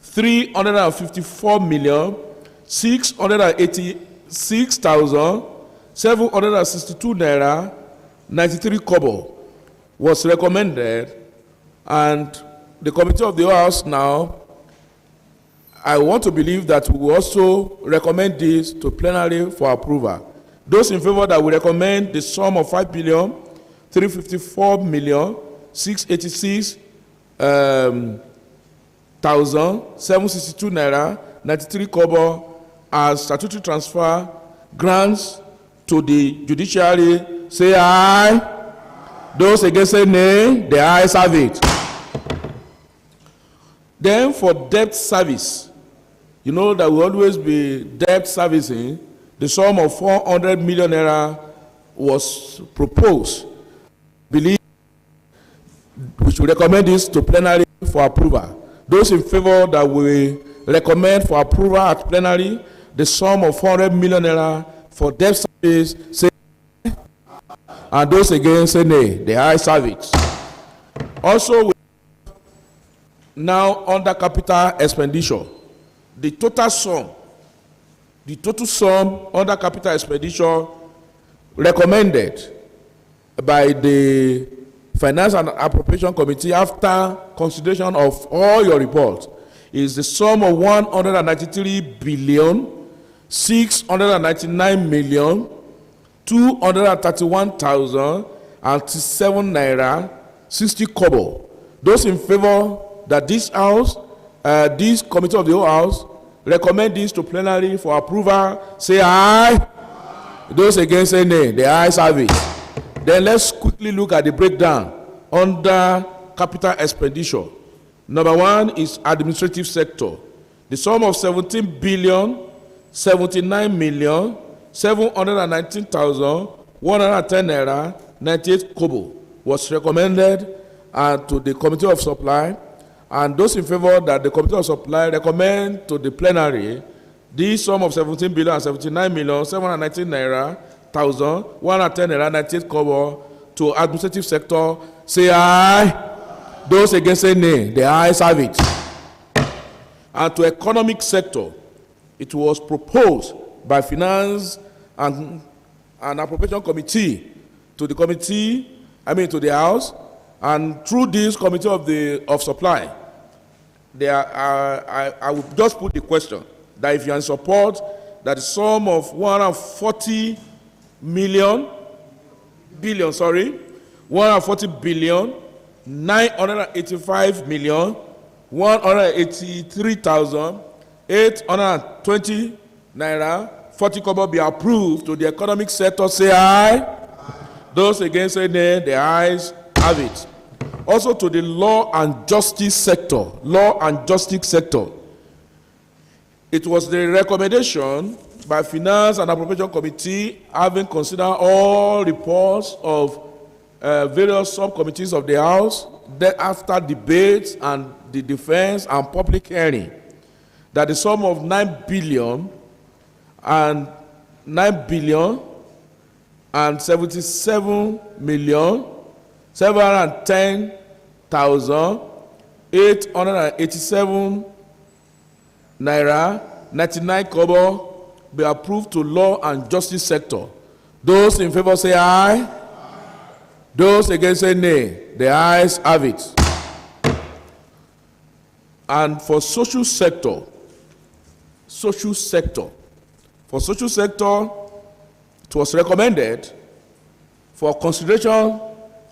354 million 686,762 naira 93 kobo was recommended, and the Committee of the House now, I want to believe that we will also recommend this to plenary for approval. Those in favor that we recommend the sum of 5 billion 354 million 686 762 naira 93 kobo as statutory transfer grants to the judiciary. Say aye. Those against say nay. The ayes have it. Then for debt service, you know that will always be debt servicing. The sum of 400 million naira was proposed. Believe we should recommend this to plenary for approval. Those in favor that we recommend for approval at plenary the sum of 400 million naira for debt service, say aye. And those against say nay. The ayes have it. Also, we now under capital expenditure, the total sum under capital expenditure recommended by the Finance and Appropriation Committee after consideration of all your reports is the sum of 193 billion 699 million 231,007 naira 60 kobo. Those in favor that this house, this committee of the whole house, recommend this to plenary for approval, say aye. Those against say nay. The ayes have it. Then let's quickly look at the breakdown under capital expenditure. Number one is administrative sector. The sum of 17 billion 79 million 719,110 naira 98 kobo was recommended to the committee of supply. And those in favor that the committee of supply recommend to the plenary this sum of 17 billion and 79 million 719 naira 1,110 naira 98 kobo to administrative sector, say aye. Those against say nay. The ayes have it. And to economic sector, it was proposed by Finance and Appropriation Committee to the committee, to the House, and through this committee of supply, I will just put the question that if you are in support, that the sum of 140 billion 985 million 183,820 naira 40 kobo be approved to the economic sector, say aye. Those against say nay. The ayes have it. Also to the law and justice sector. It was the recommendation by Finance and Appropriation Committee, having considered all reports of various subcommittees of the House, that after debates and the defense and public hearing, that the sum of 9 billion and 77 million 710,887 naira 99 kobo be approved to law and justice sector. Those in favor say aye. Those against say nay. The ayes have it. And for social sector, it was recommended for consideration,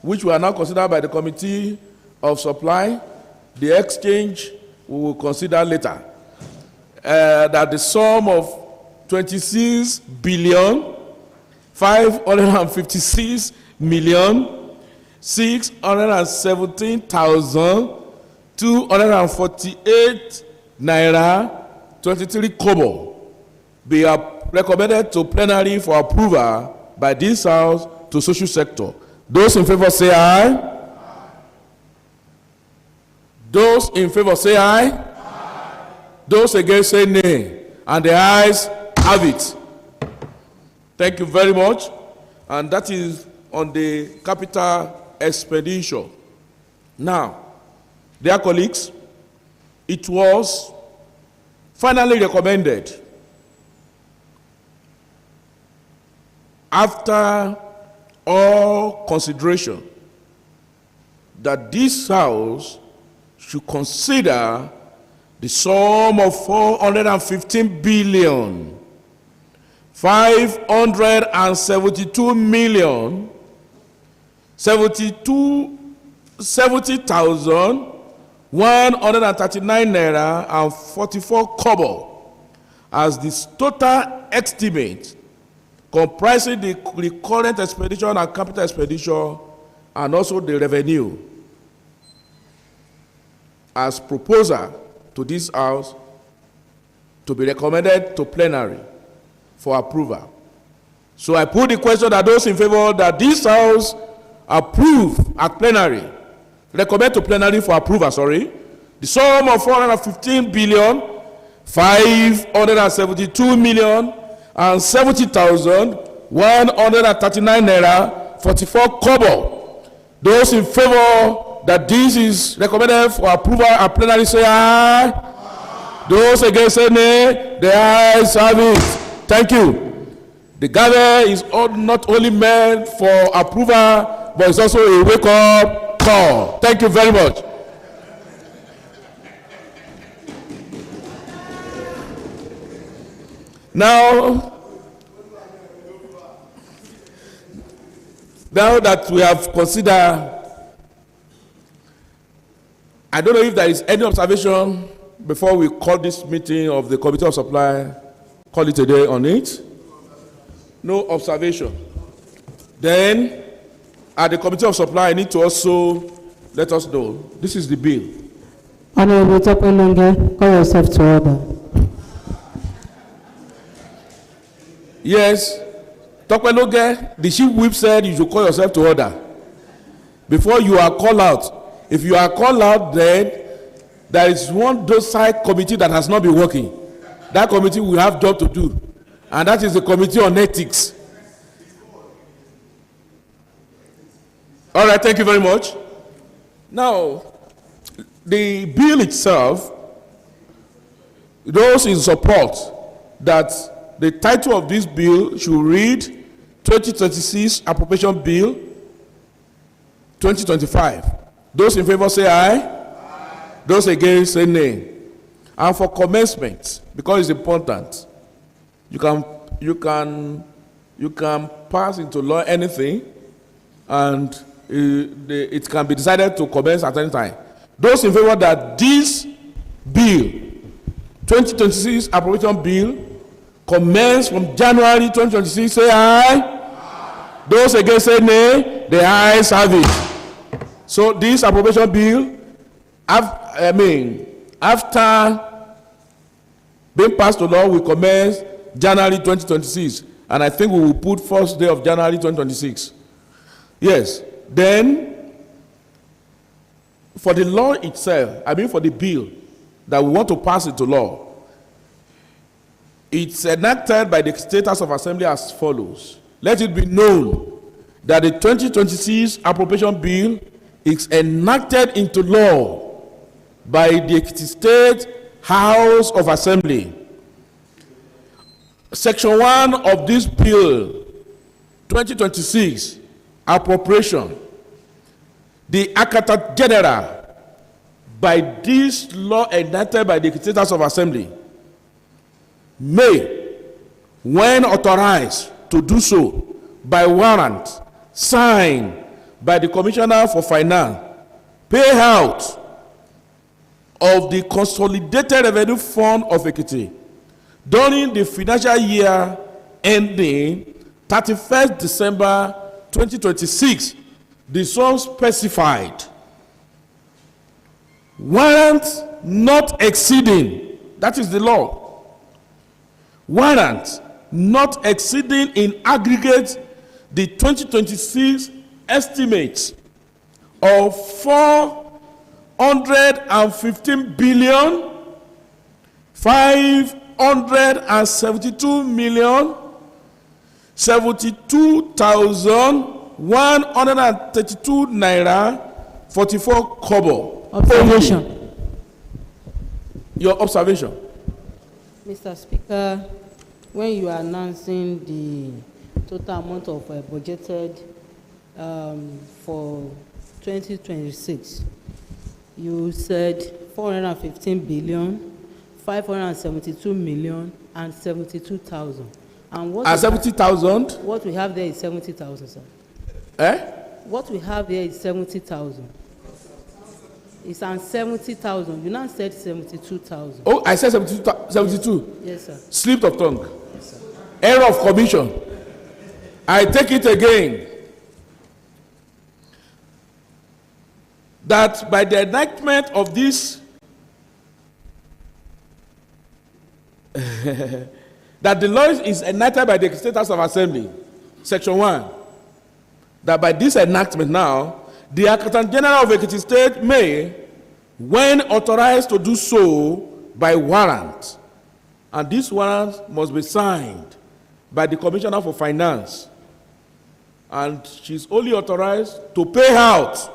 which we are now considered by the committee of supply. The exchange we will consider later. That the sum of 26 billion 556 million 617,248 naira 23 kobo be recommended to plenary for approval by this house to social sector. Those in favor say aye. Those in favor say aye. Those against say nay. And the ayes have it. Thank you very much. And that is on the capital expenditure. Now, dear colleagues, it was finally recommended after all consideration that this house should consider the sum of 415 billion 572 million 70,100 139 naira and 44 kobo as the total estimate comprising the current expenditure and capital expenditure and also the revenue as proposal to this House to be recommended to plenary for approval. So I put the question that those in favor that this House approve at plenary, recommend to plenary for approval, the sum of 415 billion, 572 million and 70,139 naira, 44 kobo. Those in favor that this is recommended for approval at plenary say aye. Those against say nay. The ayes have it. Thank you. The gathering is not only meant for approval, but it's also a wake-up call. Thank you very much. Now that we have considered, I don't know if there is any observation before we call this meeting of the Committee of Supply, call it a day on it. No observation. Then, at the Committee of Supply, I need to also let us know. This is the bill. Honorable Topelonge, call yourself to order. Yes, Topelonge, the chief whip said you should call yourself to order before you are called out. If you are called out, then there is one docile committee that has not been working. That committee will have job to do, and that is the Committee on Ethics. All right, thank you very much. Now, the bill itself, those in support that the title of this bill should read 2026 Appropriation Bill 2025. Those in favor say aye. Those against say nay. And for commencement, because it's important, you can pass into law anything, and it can be decided to commence at any time. Those in favor that this bill, 2026 Appropriation Bill, commence from January 2026, say aye. Those against say nay. The ayes have it. So this appropriation bill, after being passed to law, will commence January 2026, and I think we will put first day of January 2026. Yes. Then, for the law itself, for the bill that we want to pass into law, it's enacted by the State House of Assembly as follows. Let it be known that the 2026 Appropriation Bill is enacted into law by the State House of Assembly. Section 1 of this bill, 2026 Appropriation, the Accountant General, by this law enacted by the State House of Assembly, may, when authorized to do so by warrant signed by the Commissioner for Finance, pay out of the Consolidated Revenue Fund of Ekiti during the financial year ending 31st December 2026, the sum specified. Warrant not exceeding, that is the law, warrant not exceeding in aggregate the 2026 estimates of 415 billion 572 million 72,132 naira 44 kobo. Observation. Your observation. Mr. Speaker, when you are announcing the total amount of budgeted for 2026, you said 415 billion, 572 million, and 72,000. And what 70,000? What we have there is 70,000, sir. Eh? What we have here is 70,000. It's on 70,000. You now said 72,000. Oh, I said 72. Yes, sir. Slip of tongue. Yes, sir. Error of commission. I take it again. That by the enactment of this, that the law is enacted by the State House of Assembly, Section 1, that by this enactment now, the Accountant General of Ekiti State may, when authorized to do so by warrant, and this warrant must be signed by the Commissioner for Finance, and she's only authorized to pay out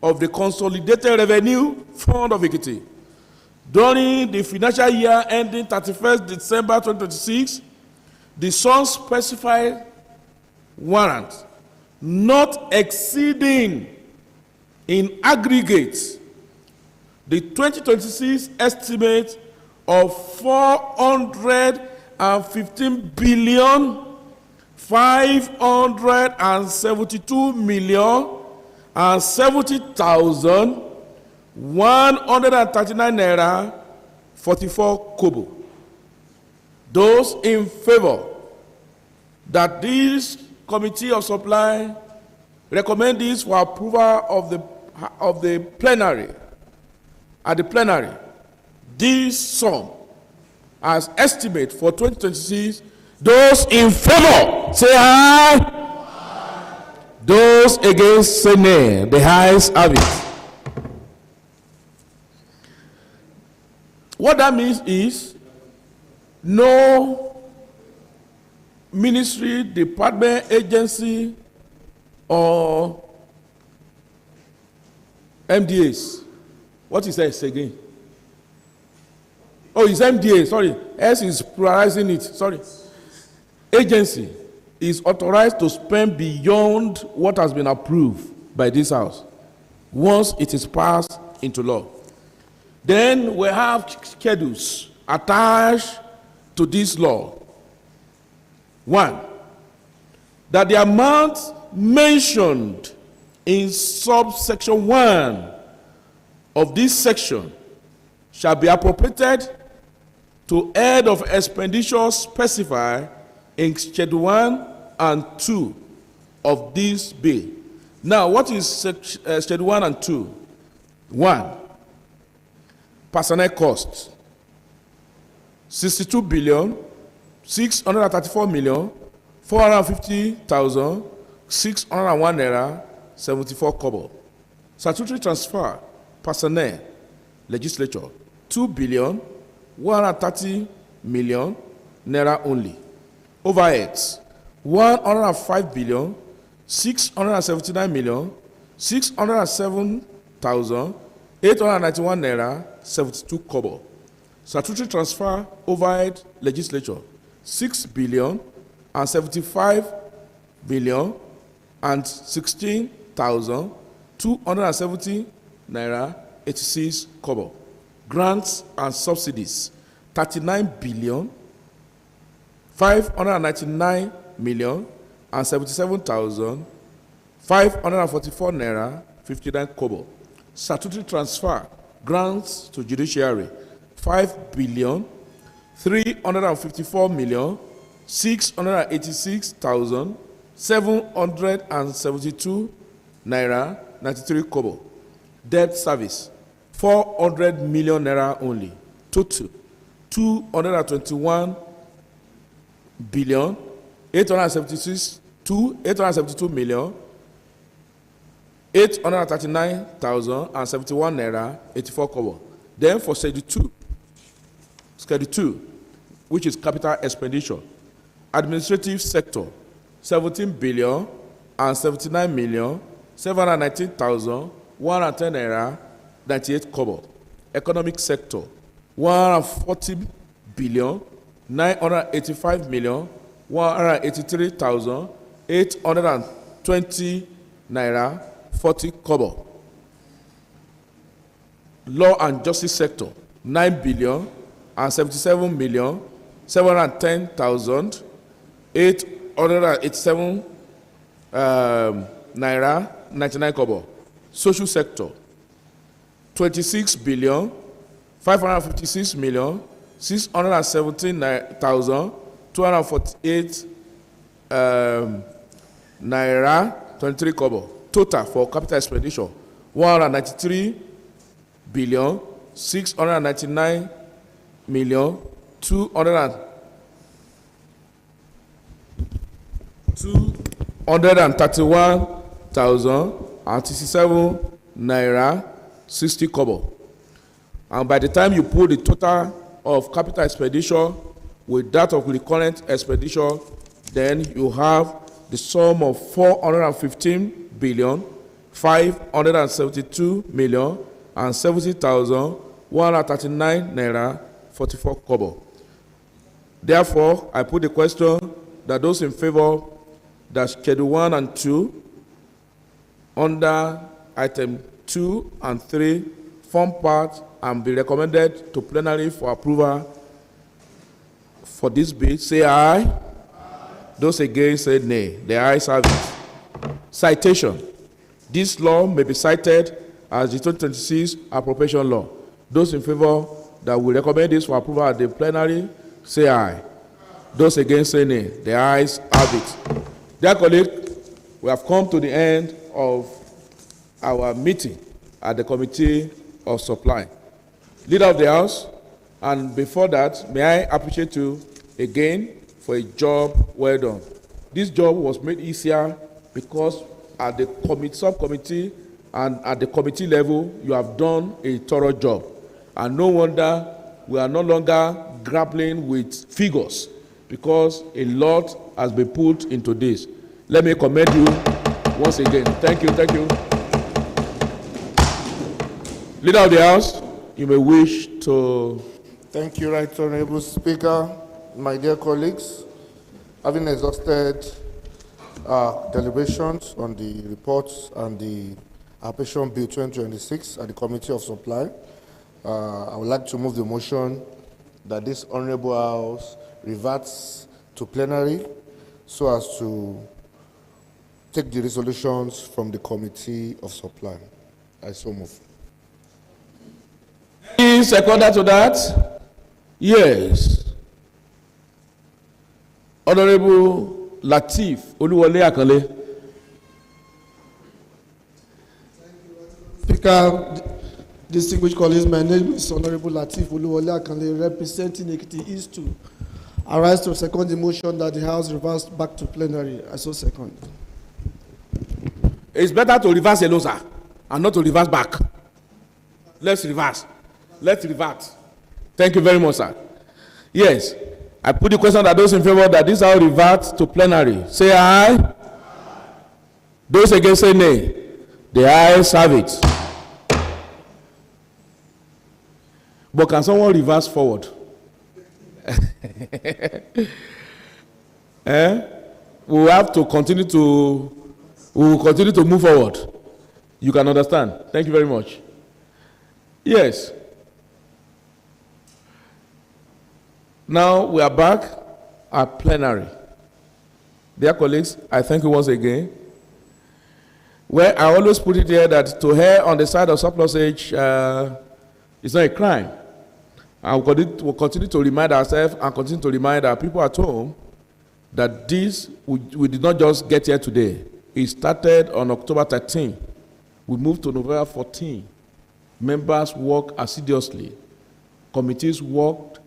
of the Consolidated Revenue Fund of Ekiti during the financial year ending 31st December 2026, the sum specified warrant not exceeding in aggregate the 2026 estimate of 415 billion 572 million and 70,139 naira 44 kobo. Those in favor that this Committee of Supply recommend this for approval of the plenary, at the plenary, this sum as estimate for 2026, those in favor say aye. Those against say nay. The ayes have it. What that means is no ministry, department, agency, or MDAs. What is S again? Oh, it's MDA, sorry. S is pluralizing it, sorry. Agency is authorized to spend beyond what has been approved by this House once it is passed into law. Then we have schedules attached to this law. One, that the amount mentioned in subsection 1 of this section shall be appropriated to head of expenditure specified in Schedule 1 and 2 of this bill. Now, what is Schedule 1 and 2? 1, personnel costs, 62 billion 634 million 450,601 naira 74 kobo. Statutory transfer, personnel, legislature, 2 billion 130 million naira only. Overheads, 105 billion 679 million 607,891 naira 72 kobo. Statutory transfer, overhead, legislature, 6 billion and 75 billion and 16,270 naira 86 kobo. Grants and subsidies, 39 billion 599 million and 77,544 naira 59 kobo. Statutory transfer, grants to judiciary, 5 billion 354 million 686,772 naira 93 kobo. Debt service, 400 million naira only. Total, 221 billion 872 million 839,071 naira 84 kobo. Then for Schedule 2, which is capital expenditure, administrative sector, 17 billion and 79 million 719,110 naira 98 kobo. Economic sector, 140 billion 985 million 183,820 naira 40 kobo. Law and justice sector, 9 billion and 77 million 710,887 naira 99 kobo. Social sector, 26 billion 556 million 617,248 naira 23 kobo. Total for capital expenditure 193 billion 699 million 231,067 naira 60 kobo. And by the time you put the total of capital expenditure with that of recurrent expenditure, then you have the sum of 415 billion 572 million and 70,139 naira 44 kobo. Therefore, I put the question that those in favor that Schedule 1 and 2 under item 2 and 3 form part and be recommended to plenary for approval for this bill, say aye. Aye. Those against say nay. The ayes have it. Citation. This law may be cited as the 2026 appropriation law. Those in favor that will recommend this for approval at the plenary, say aye. Those against say nay. The ayes have it. Dear colleagues, we have come to the end of our meeting at the Committee of Supply. Leader of the House, and before that, may I appreciate you again for a job well done. This job was made easier because at the subcommittee and at the committee level, you have done a thorough job. And no wonder we are no longer grappling with figures because a lot has been put into this. Let me commend you once again. Thank you, thank you. Leader of the House, you may wish to... Thank you, Right Honorable Speaker. My dear colleagues, having exhausted deliberations on the reports and the Appropriation Bill 2026 at the Committee of Supply, I would like to move the motion that this Honorable House reverts to plenary so as to take the resolutions from the Committee of Supply. I so move. Is seconder to that? Yes. Honorable Lateef Oluwole Akanle. Speaker, distinguished colleagues, my name is Honorable Lateef Oluwole Akanle, representing Ekiti East 2. I rise to second the motion that the House reverse back to plenary. I so second. It's better to reverse alone, sir, and not to reverse back. Let's reverse. Let's revert. Thank you very much, sir. Yes, I put the question that those in favor that this House revert to plenary, say aye. Aye. Those against say nay. The ayes have it. But can someone reverse forward? We will have to continue to. We will continue to move forward. You can understand. Thank you very much. Yes. Now we are back at plenary. Dear colleagues, I thank you once again. Well, I always put it here that to err on the side of surplusage is not a crime. And we'll continue to remind ourselves and continue to remind our people at home that this, we did not just get here today. It started on October 13. We moved to November 14. Members worked assiduously. Committees worked,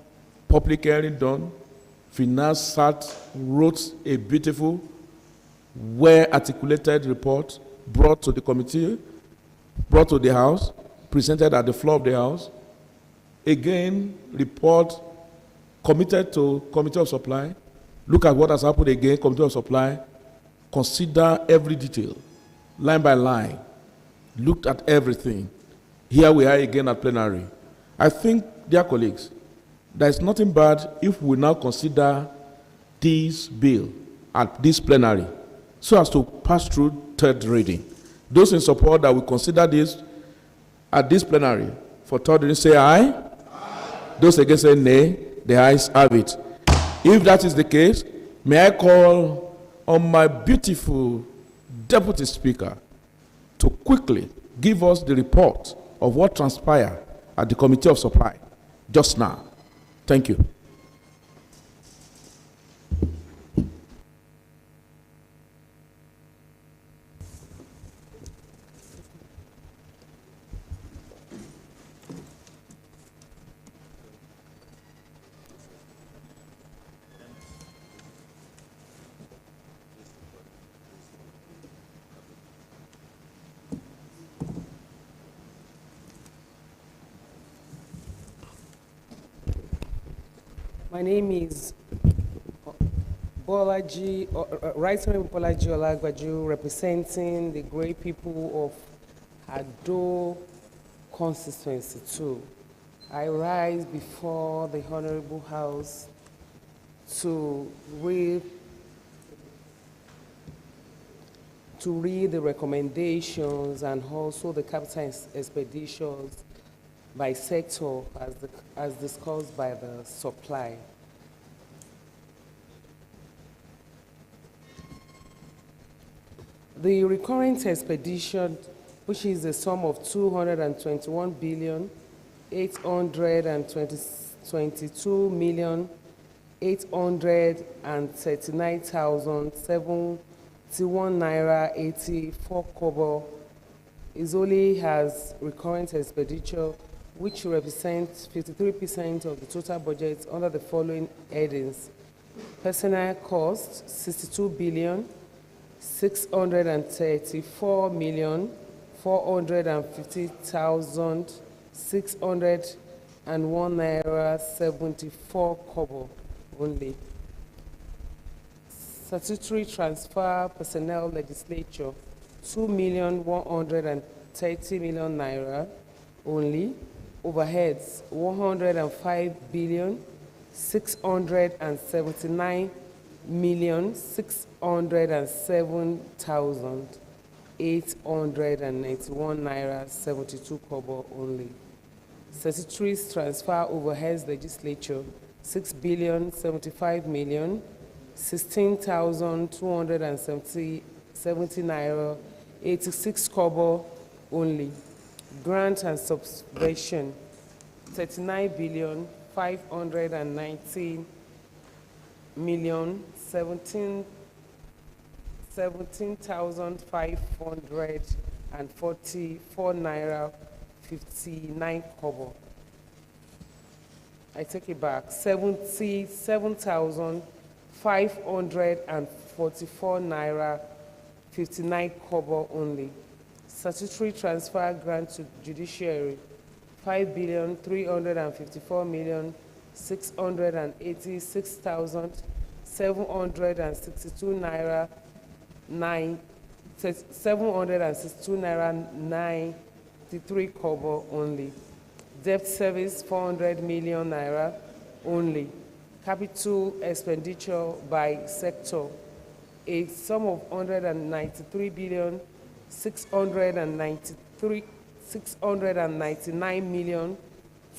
public hearing done. Finance sat, wrote a beautiful, well-articulated report, brought to the committee, brought to the House, presented at the floor of the House. Again, report committed to Committee of Supply. Look at what has happened again, Committee of Supply. Consider every detail, line by line. Looked at everything. Here we are again at plenary. I think, dear colleagues, there is nothing bad if we now consider this bill at this plenary so as to pass through third reading. Those in support that we consider this at this plenary for third reading, say aye. Aye. Those against say nay. The ayes have it. If that is the case, may I call on my beautiful Deputy Speaker to quickly give us the report of what transpired at the Committee of Supply just now. Thank you. My name is Right Honorable Bolaji Olagbaju, representing the great people of Ado Constituency 2. I rise before the Honorable House to read the recommendations and also the capital expenditures by sector as discussed by the supply. The recurrent expedition, which is a sum of 221 billion 822 million 839,071 naira 84 kobo is only has recurrent expenditure, which represents 53% of the total budget under the following headings: personnel costs 62 billion 634 million 450,601 naira 74 kobo only. Statutory transfer personnel legislature 2,130 million naira only. Overheads 105 billion 679 million 607,891 naira 72 kobo only. Statutory transfer overheads legislature 6 billion 75 million 16,270 naira 86 kobo only. Grant and subvention 39 billion 519 million 17,544 naira 59 kobo. I take it back. 77,544 naira 59 kobo only. Statutory transfer grant to judiciary 5 billion 354 million 686,762 naira 93 kobo only. Debt service 400 million naira only. Capital expenditure by sector a sum of 193 billion 699 million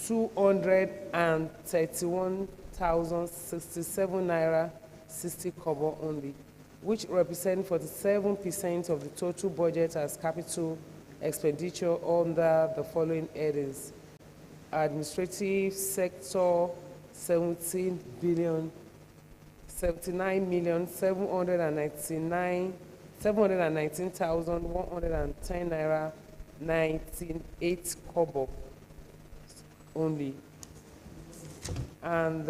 231,067 naira 60 kobo only, which represent 47% of the total budget as capital expenditure under the following headings: administrative sector 17 billion 79 million 719,110 naira 98 kobo only. And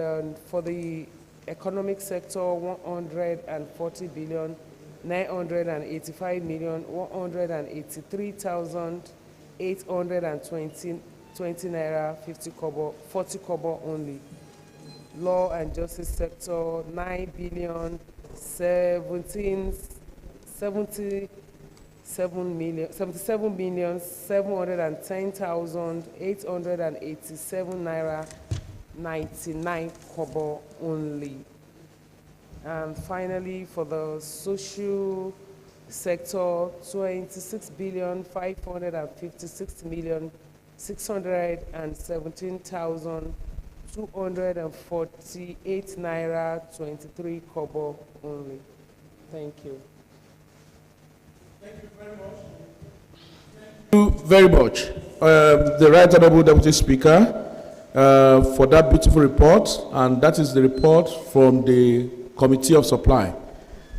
for the economic sector 140 billion 985 million 183,820 naira 40 kobo only. Law and justice sector 9 billion 77 million 710,887 naira 99 kobo only. And finally, for the social sector 26 billion 556 million 617,248 naira 23 kobo only. Thank you. Thank you very much. Thank you very much, the Right Honourable Deputy Speaker, for that beautiful report, and that is the report from the Committee of Supply.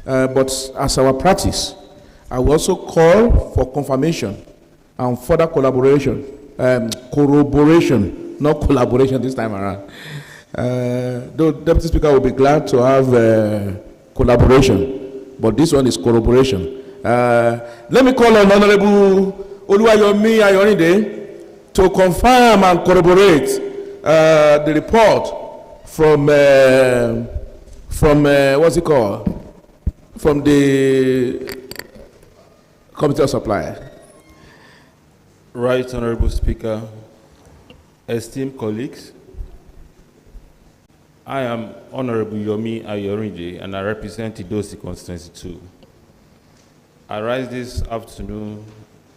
But as our practice, I will also call for confirmation and further collaboration, corroboration, not collaboration this time around. The Deputy Speaker will be glad to have collaboration, but this one is corroboration. Let me call on Honourable Oluwayomi Ayorinde to confirm and corroborate the report from what's it called? From the Committee of Supply. Right Honourable Speaker, esteemed colleagues, I am Honourable Yomi Ayorinde and I represent Idosi Constituency 2. I rise this afternoon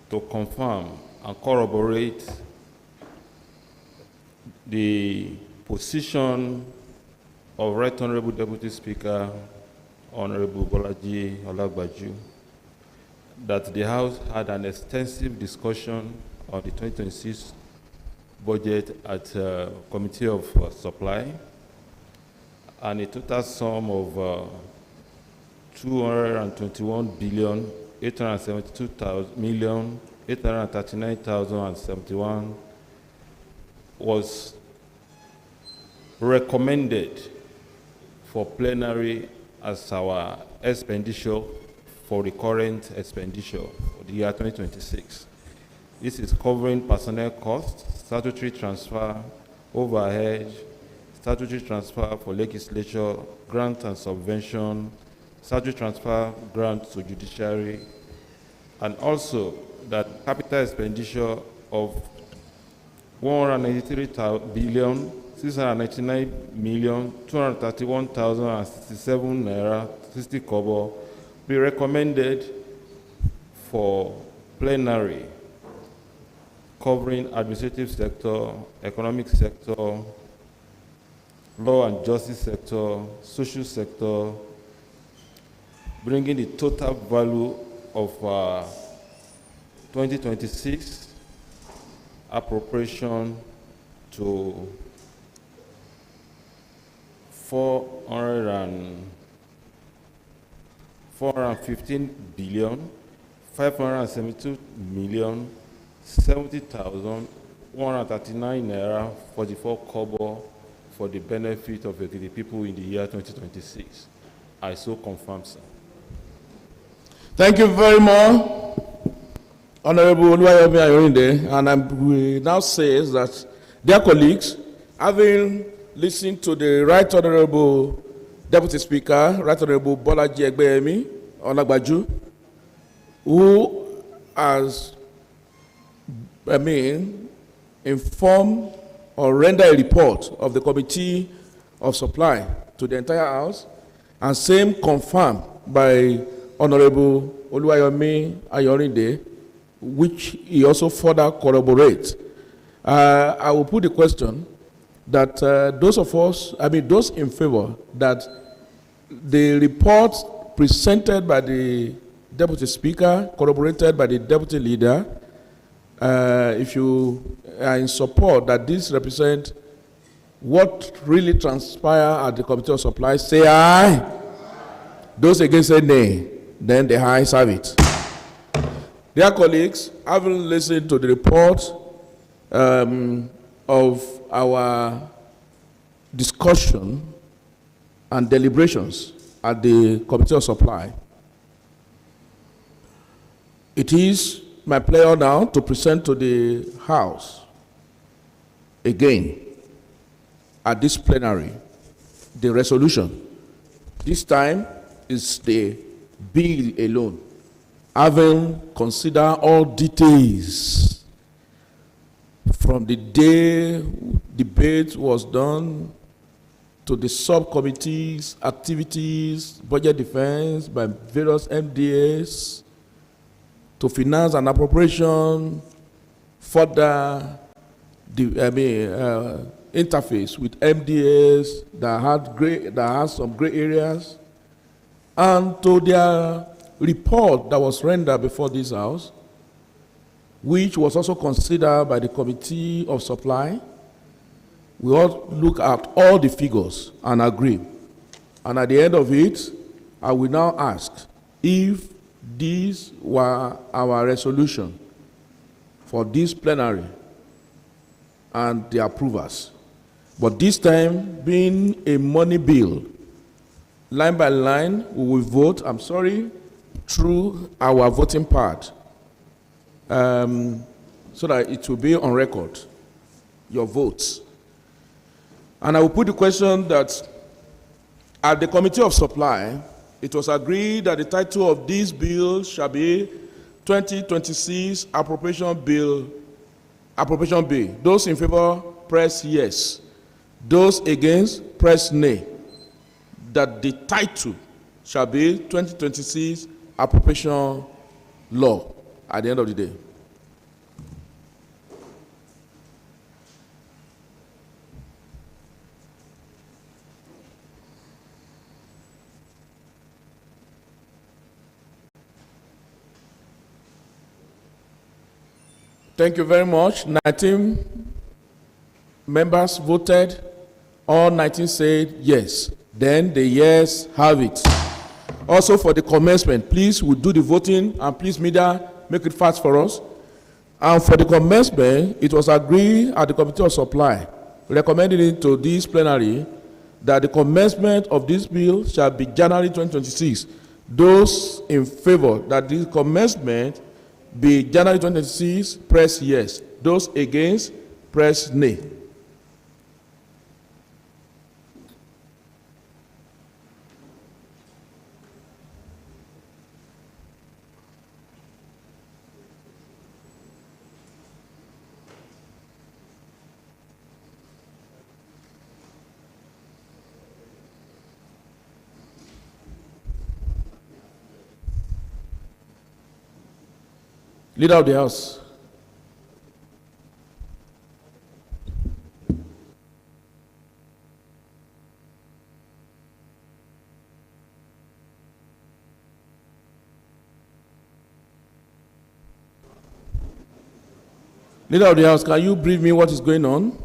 to confirm and corroborate the position of Right Honourable Deputy Speaker, Honourable Bolaji Olagbaju, that the House had an extensive discussion on the 2026 budget at Committee of Supply, and a total sum of 221 billion 872 million 839,071 was recommended for plenary as our expenditure for the current expenditure for the year 2026. This is covering personnel costs, statutory transfer, overhead, statutory transfer for legislature, grant and subvention, statutory transfer grant to judiciary, and also that capital expenditure of 193 billion 699 million 231,067 naira 60 kobo be recommended for plenary, covering administrative sector, economic sector, law and justice sector, social sector, bringing the total value of 2026 appropriation to 415 billion 572 million 70,139 naira 44 kobo for the benefit of the people in the year 2026. I so confirm, sir. Thank you very much, Honourable Oluwayomi Ayorinde, and we now say that, dear colleagues, having listened to the Right Honourable Deputy Speaker, Right Honourable Bolaji Egbeyemi Olagbaju, who has, informed or rendered a report of the Committee of Supply to the entire House, and same confirmed by Honourable Oluwayomi Ayorinde, which he also further corroborates. I will put the question that those in favor that the report presented by the Deputy Speaker, corroborated by the Deputy Leader, if you are in support that this represents what really transpired at the Committee of Supply, say aye. Those against say nay. Then the ayes have it. Dear colleagues, having listened to the report of our discussion and deliberations at the Committee of Supply, it is my pleasure now to present to the House again at this plenary the resolution. This time is the bill alone, having considered all details from the day debate was done to the subcommittees, activities, budget defense by various MDAs, to finance and appropriation, further interface with MDAs that had some gray areas, and to their report that was rendered before this House, which was also considered by the Committee of Supply. We all look at all the figures and agree. And at the end of it, I will now ask if these were our resolution for this plenary and the approvers. But this time, being a money bill, line by line, we will vote, I'm sorry, through our voting part, so that it will be on record, your votes. And I will put the question that at the Committee of Supply, it was agreed that the title of this bill shall be 2026 Appropriation Bill, Appropriation Bill. Those in favor, press yes. Those against, press nay. That the title shall be 2026 Appropriation Law at the end of the day. Thank you very much. 19 members voted. All 19 said yes. Then the yes have it. Also for the commencement, please, we'll do the voting, and please, media, make it fast for us. And for the commencement, it was agreed at the Committee of Supply, recommending it to this plenary, that the commencement of this bill shall be January 2026. Those in favor that the commencement be January 2026, press yes. Those against, press nay. Leader of the House. Leader of the House, can you brief me what is going on?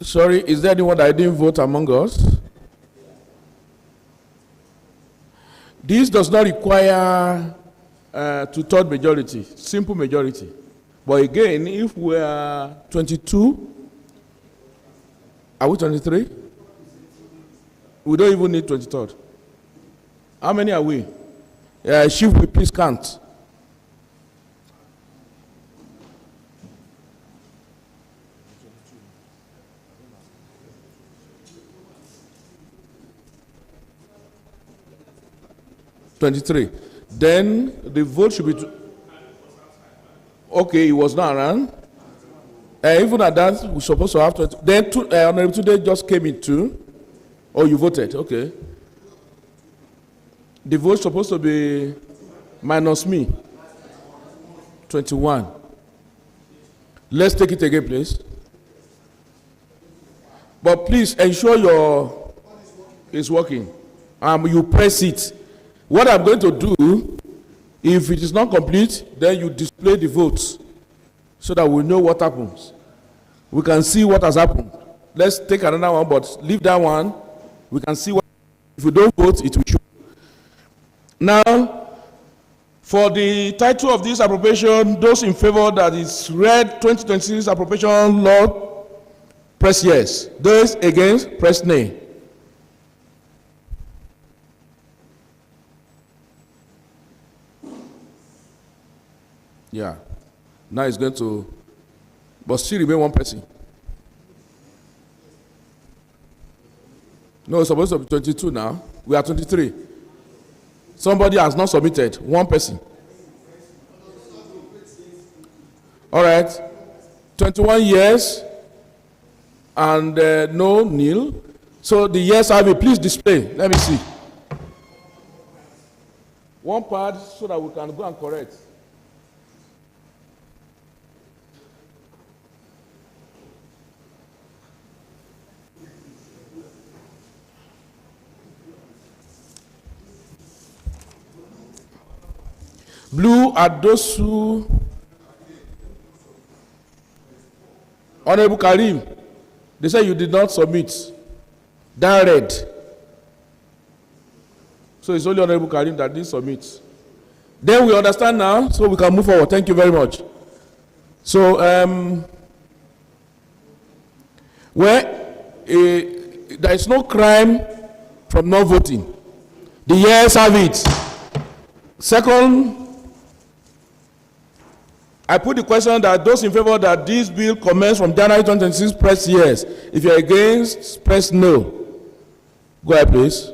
Sorry, is there anyone that didn't vote among us? This does not require two-thirds majority, simple majority. But again, if we are 22, are we 23? We don't even need 23rd. How many are we? Chief, we please count. $23. Then the vote should be. Okay, he was not around. Even at that, we're supposed to have 20. Then Honorable Tunde just came in too. Oh, you voted. Okay. The vote supposed to be minus me. 21. Let's take it again, please. But please ensure your is working. You press it. What I'm going to do, if it is not complete, then you display the votes so that we know what happens. We can see what has happened. Let's take another one, but leave that one. We can see what. If you don't vote, it will show. Now, for the title of this appropriation, those in favor that is read 2026 appropriation law, press yes. Those against, press nay. Yeah. Now it's going to, but still remain one person. No, it's supposed to be 22 now. We are 23. Somebody has not submitted. One person. All right. 21 years and no nil. So the yes have it. Please display. Let me see. One part so that we can go and correct. Blue are those who, Honorable Karim, they say you did not submit. That red. So it's only Honorable Karim that didn't submit. Then we understand now, so we can move forward. Thank you very much. So, there is no crime from not voting. The years have it. Second, I put the question that those in favor that this bill commence from January 2026 press yes. If you are against, press no. Go ahead, please.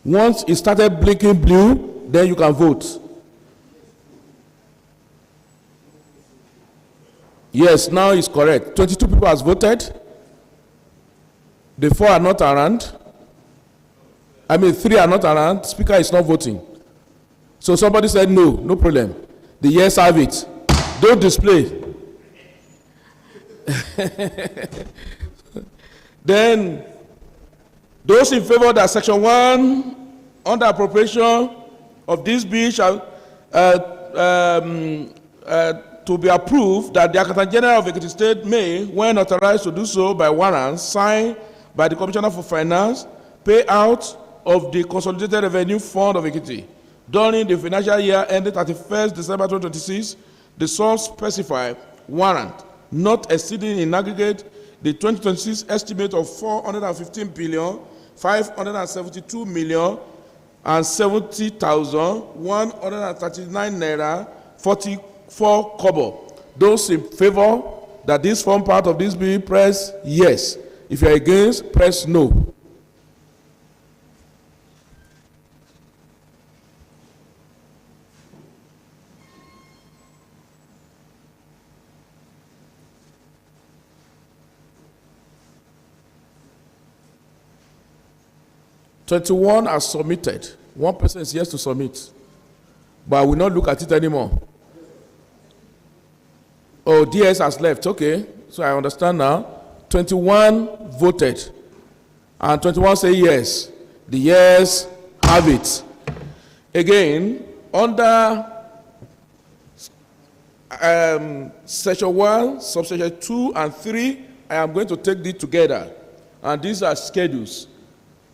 Once it started blinking blue, then you can vote. Yes, now it's correct. 22 people has voted. The 4 are not around. 3 are not around. Speaker is not voting. So somebody said no, no problem. The yes have it. Don't display. Then, those in favor that section 1 under appropriation of this bill shall to be approved, that the Accountant General of Ekiti State may, when authorized to do so by warrant signed by the Commissioner for Finance, pay out of the Consolidated Revenue Fund of Ekiti during the financial year ending 31st December 2026, the sum specified warrant not exceeding in aggregate the 2026 estimate of 415,572,070,139 naira 44 kobo. Those in favor that this form part of this bill, press yes. If you are against, press no. "21 are submitted." One person is yes to submit, but I will not look at it anymore. Oh, DS has left. Okay, so I understand now. 21 voted, and 21 say yes. The yes have it. Again, under section 1, subsection 2 and 3, I am going to take these together, and these are schedules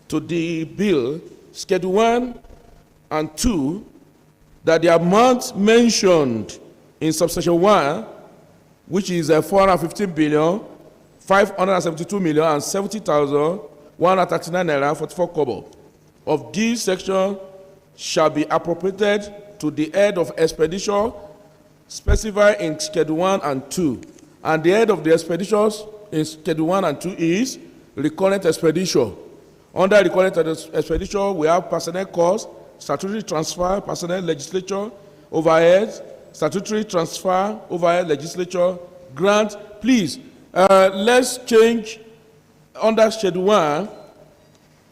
to the bill. Schedule 1 and 2, that the amount mentioned in subsection 1, which is 415,572,070,139 naira 44 kobo, of this section shall be appropriated to the head of expenditure specified in Schedule 1 and 2. And the head of the expenditures in Schedule 1 and 2 is recurrent expenditure. Under recurrent expenditure, we have personnel costs, statutory transfer, personnel legislature, overhead, statutory transfer, overhead legislature, grant. Please, let's change under Schedule 1,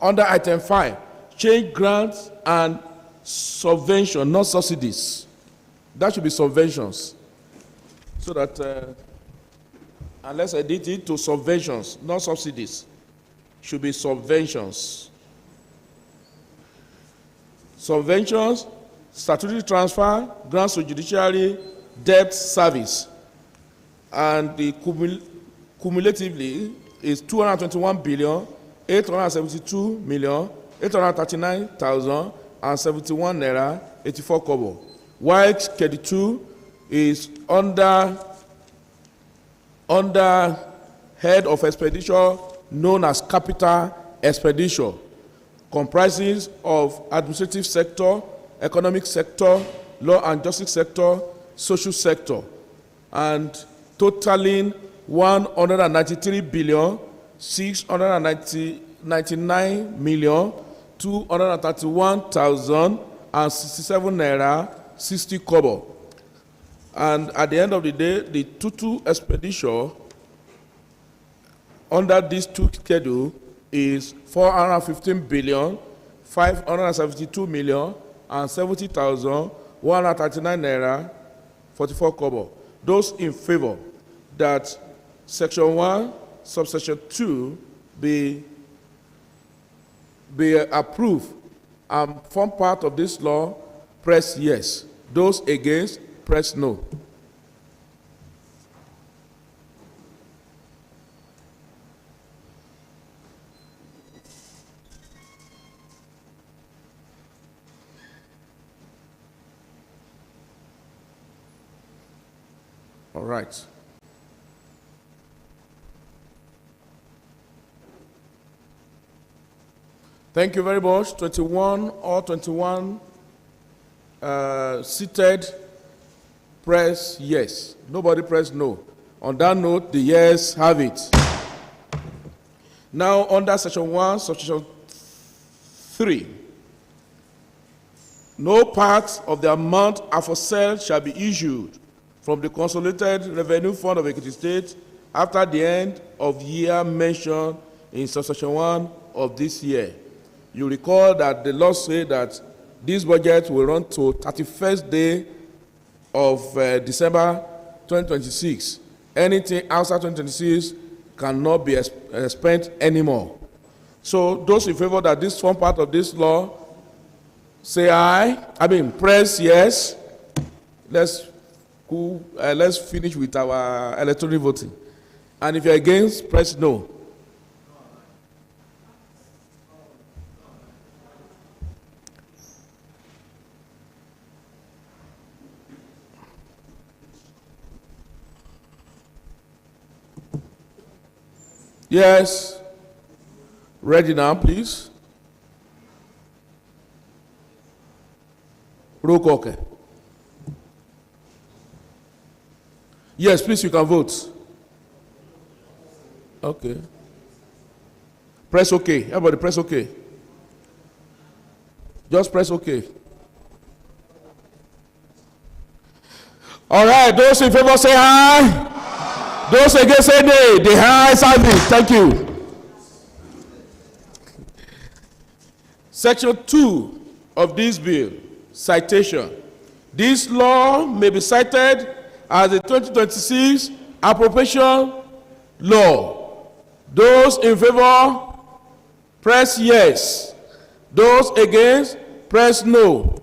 under item 5, change grants and subvention, not subsidies. That should be subventions. So that, and let's edit it to subventions, not subsidies. Should be subventions. Subventions, statutory transfer, grants to judiciary, debt service. And the cumulatively is 221,872,839,071 naira 84 kobo. While Schedule 2 is under head of expenditure known as capital expenditure, comprises of administrative sector, economic sector, law and justice sector, social sector, and totaling 199,699,231,067 naira 60 kobo. And at the end of the day, the total expenditure under these two schedules is 415 billion 572 million and 70,139 naira 44 kobo. Those in favor that section 1 subsection 2 be approved and form part of this law, press yes. Those against, press no. All right. Thank you very much. 21 or 21 seated, press yes. Nobody press no. On that note, the yes have it. Now, under section 1, subsection 3, no part of the amount aforesaid shall be issued from the Consolidated Revenue Fund of Ekiti State after the end of year mentioned in subsection 1 of this year. You recall that the law said that this budget will run to 31st day of December 2026. Anything outside 2026 cannot be spent anymore. So those in favor that this form part of this law, say aye. Press yes. Let's finish with our electronic voting. And if you're against, press no. Yes. Ready now, please. Roll call. Okay. Yes, please, you can vote. Okay. Press OK. Everybody press OK. Just press OK. All right, those in favor say aye. Those against say nay. The ayes have it. Thank you. Section 2 of this bill, citation. This law may be cited as the 2026 appropriation law. Those in favor, press yes. Those against, press no.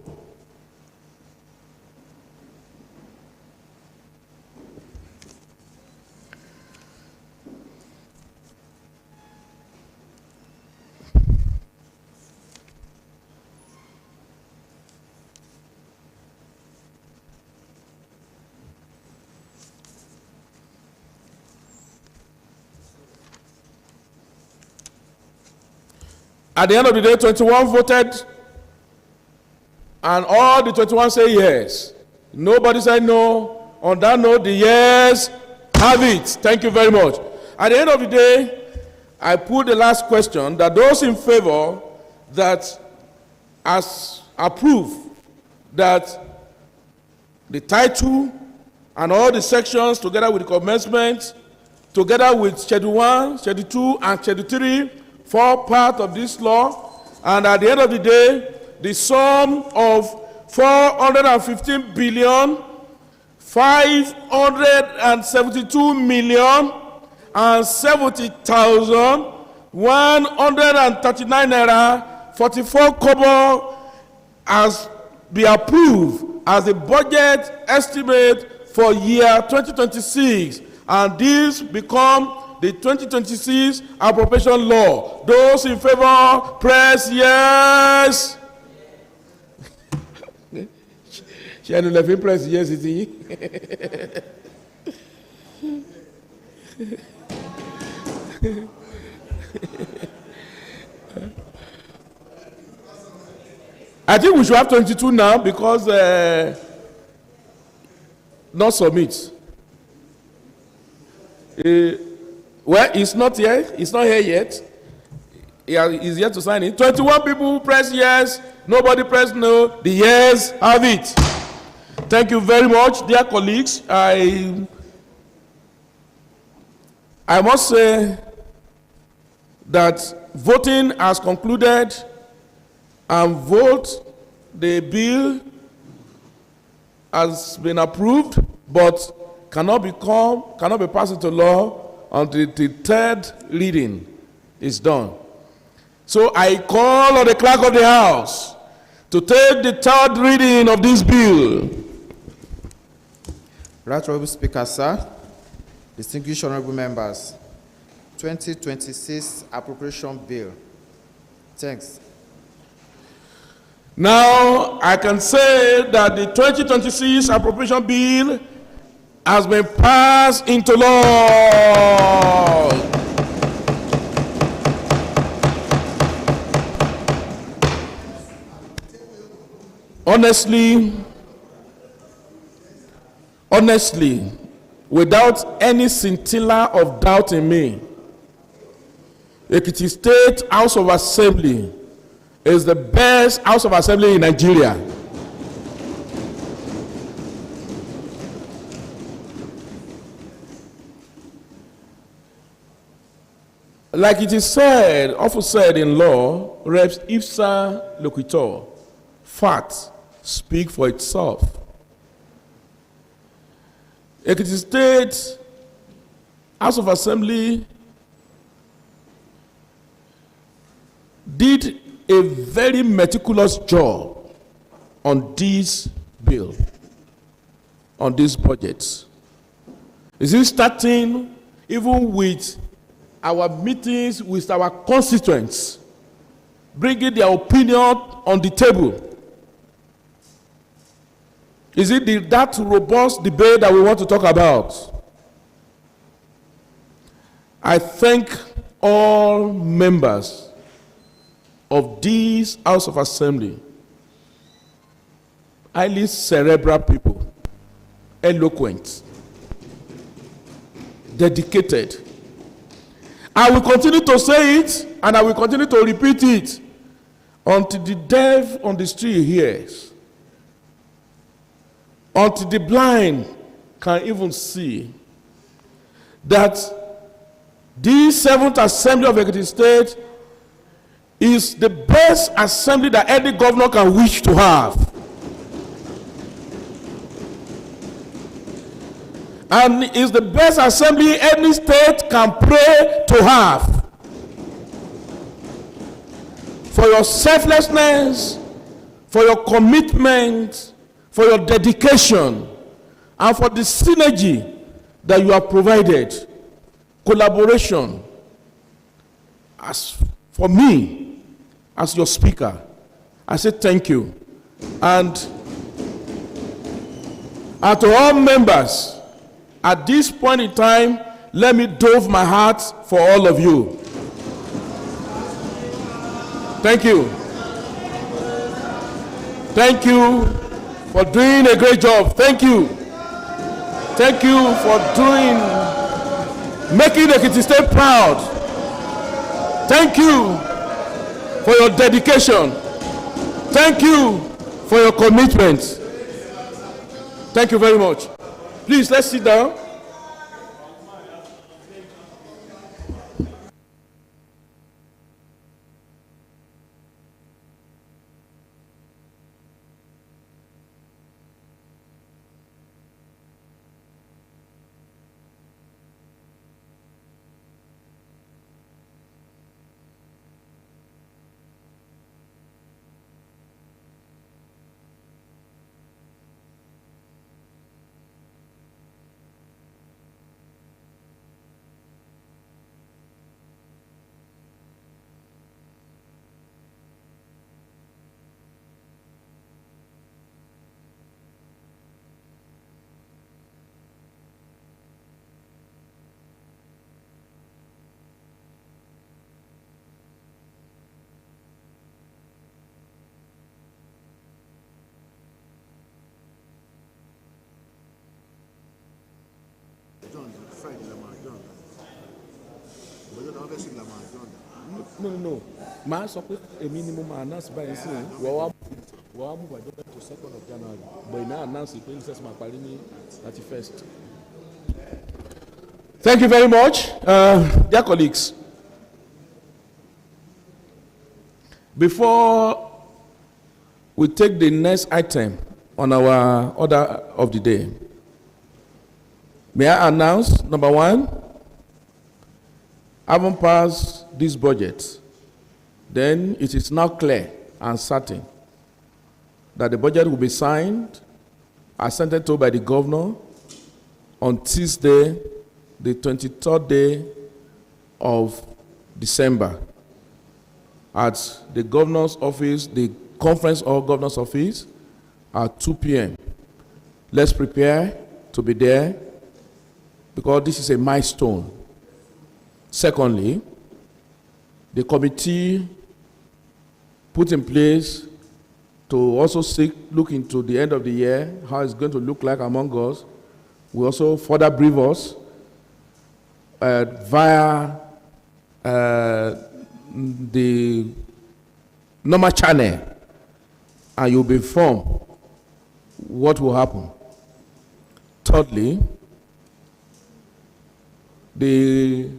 At the end of the day, 21 voted, and all the 21 say yes. Nobody said no. On that note, the yes have it. Thank you very much. At the end of the day, I put the last question that those in favor that as approve that the title and all the sections together with the commencement, together with Schedule 1, Schedule 2, and Schedule 3 form part of this law, and at the end of the day, the sum of 415 billion 572 million and 70,139 naira 44 kobo as be approved as the budget estimate for year 2026, and this become the 2026 appropriation law. Those in favor, press yes. Let me press yes. I think we should have 22 now because not submit. Well, it's not here. It's not here yet. He's yet to sign it. 21 people press yes. Nobody press no. The yes have it. Thank you very much, dear colleagues. I must say that voting has concluded and vote the bill has been approved, but cannot be passed into law until the third reading is done. So I call on the clerk of the House to take the third reading of this bill. Right Honorable Speaker, sir, distinguished honorable members, 2026 Appropriation Bill. Thanks. Now, I can say that the 2026 Appropriation Bill has been passed into law. Honestly, without any scintilla of doubt in me, Ekiti State House of Assembly is the best House of Assembly in Nigeria. Like it is said, often said in law, res ipsa loquitur, facts speak for itself. Ekiti State House of Assembly did a very meticulous job on this bill, on this budget. Is it starting even with our meetings with our constituents, bringing their opinion on the table? Is it that robust debate that we want to talk about? I thank all members of this House of Assembly, highly cerebral people, eloquent, dedicated. I will continue to say it and I will continue to repeat it until the deaf on the street hears, until the blind can even see that this 7th Assembly of Ekiti State is the best assembly that any governor can wish to have. And is the best assembly any state can pray to have. For your selflessness, for your commitment, for your dedication, and for the synergy that you have provided, collaboration. As for me, as your speaker, I say thank you. And to all members, at this point in time, let me dove my heart for all of you. Thank you. Thank you for doing a great job. Thank you. Thank you for making Ekiti State proud. Thank you for your dedication. Thank you for your commitment. Thank you very much. Please, let's sit down. No. Màá sọ pé èmi ni mo máa announce báyìí sí wọ́n wá mú ìgbàjọ́ to 2nd of January, but ìná announce pé recess máa parí ní 31st. Thank you very much, dear colleagues. Before we take the next item on our order of the day, may I announce, number one, having passed this budget, then it is now clear and certain that the budget will be signed, assented to by the governor on Tuesday, the 23rd day of December, at the governor's office, the conference of governor's office, at 2 p.m. Let's prepare to be there, because this is a milestone. Secondly, the committee put in place to also look into the end of the year, how it's going to look like among us. We also further brief us via the normal channel, and you'll be informed what will happen. Thirdly, the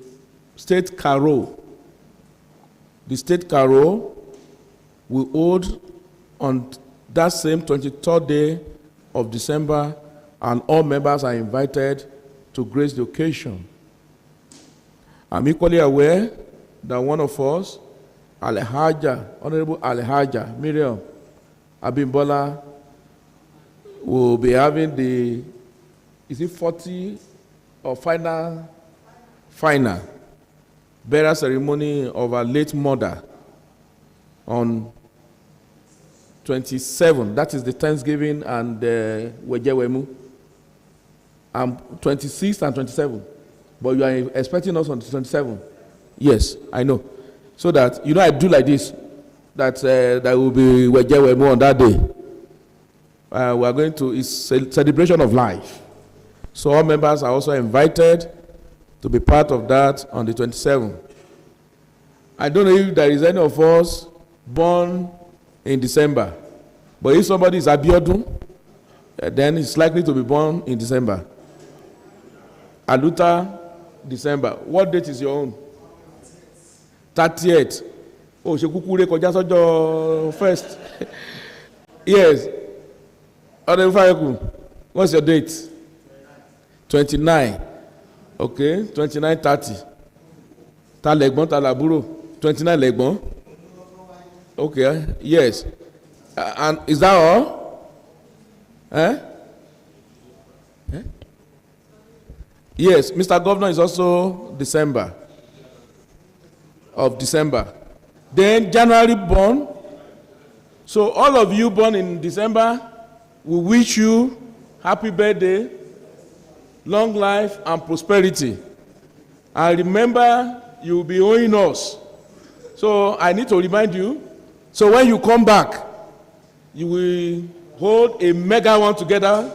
state carol will hold on that same 23rd day of December, and all members are invited to grace the occasion. I'm equally aware that one of us, Honorable Alhaja Miriam Abimbola, will be having the, is it 40 or final burial ceremony of our late mother on 27. That is the Thanksgiving and Wejewemu. 26th and 27. But you are expecting us on the 27th. Yes, I know. So that, I do like this, that there will be Wejewemu on that day. We are going to, it's a celebration of life. So all members are also invited to be part of that on the 27th. I don't know if there is any of us born in December, but if somebody is Abiodun, then he's likely to be born in December. Aluta, December. What date is your own? 30th. Oh, Shekukure Kojasojo first. Yes. What's your date? 29. Okay, 29, 30. Ta legbon, ta laburo. 29 legbon. Okay, yes. And is that all? Yes, Mr. Governor is also December. Then January born. So all of you born in December, we wish you happy birthday, long life and prosperity. And remember, you will be owing us. So I need to remind you, so when you come back, you will hold a mega one together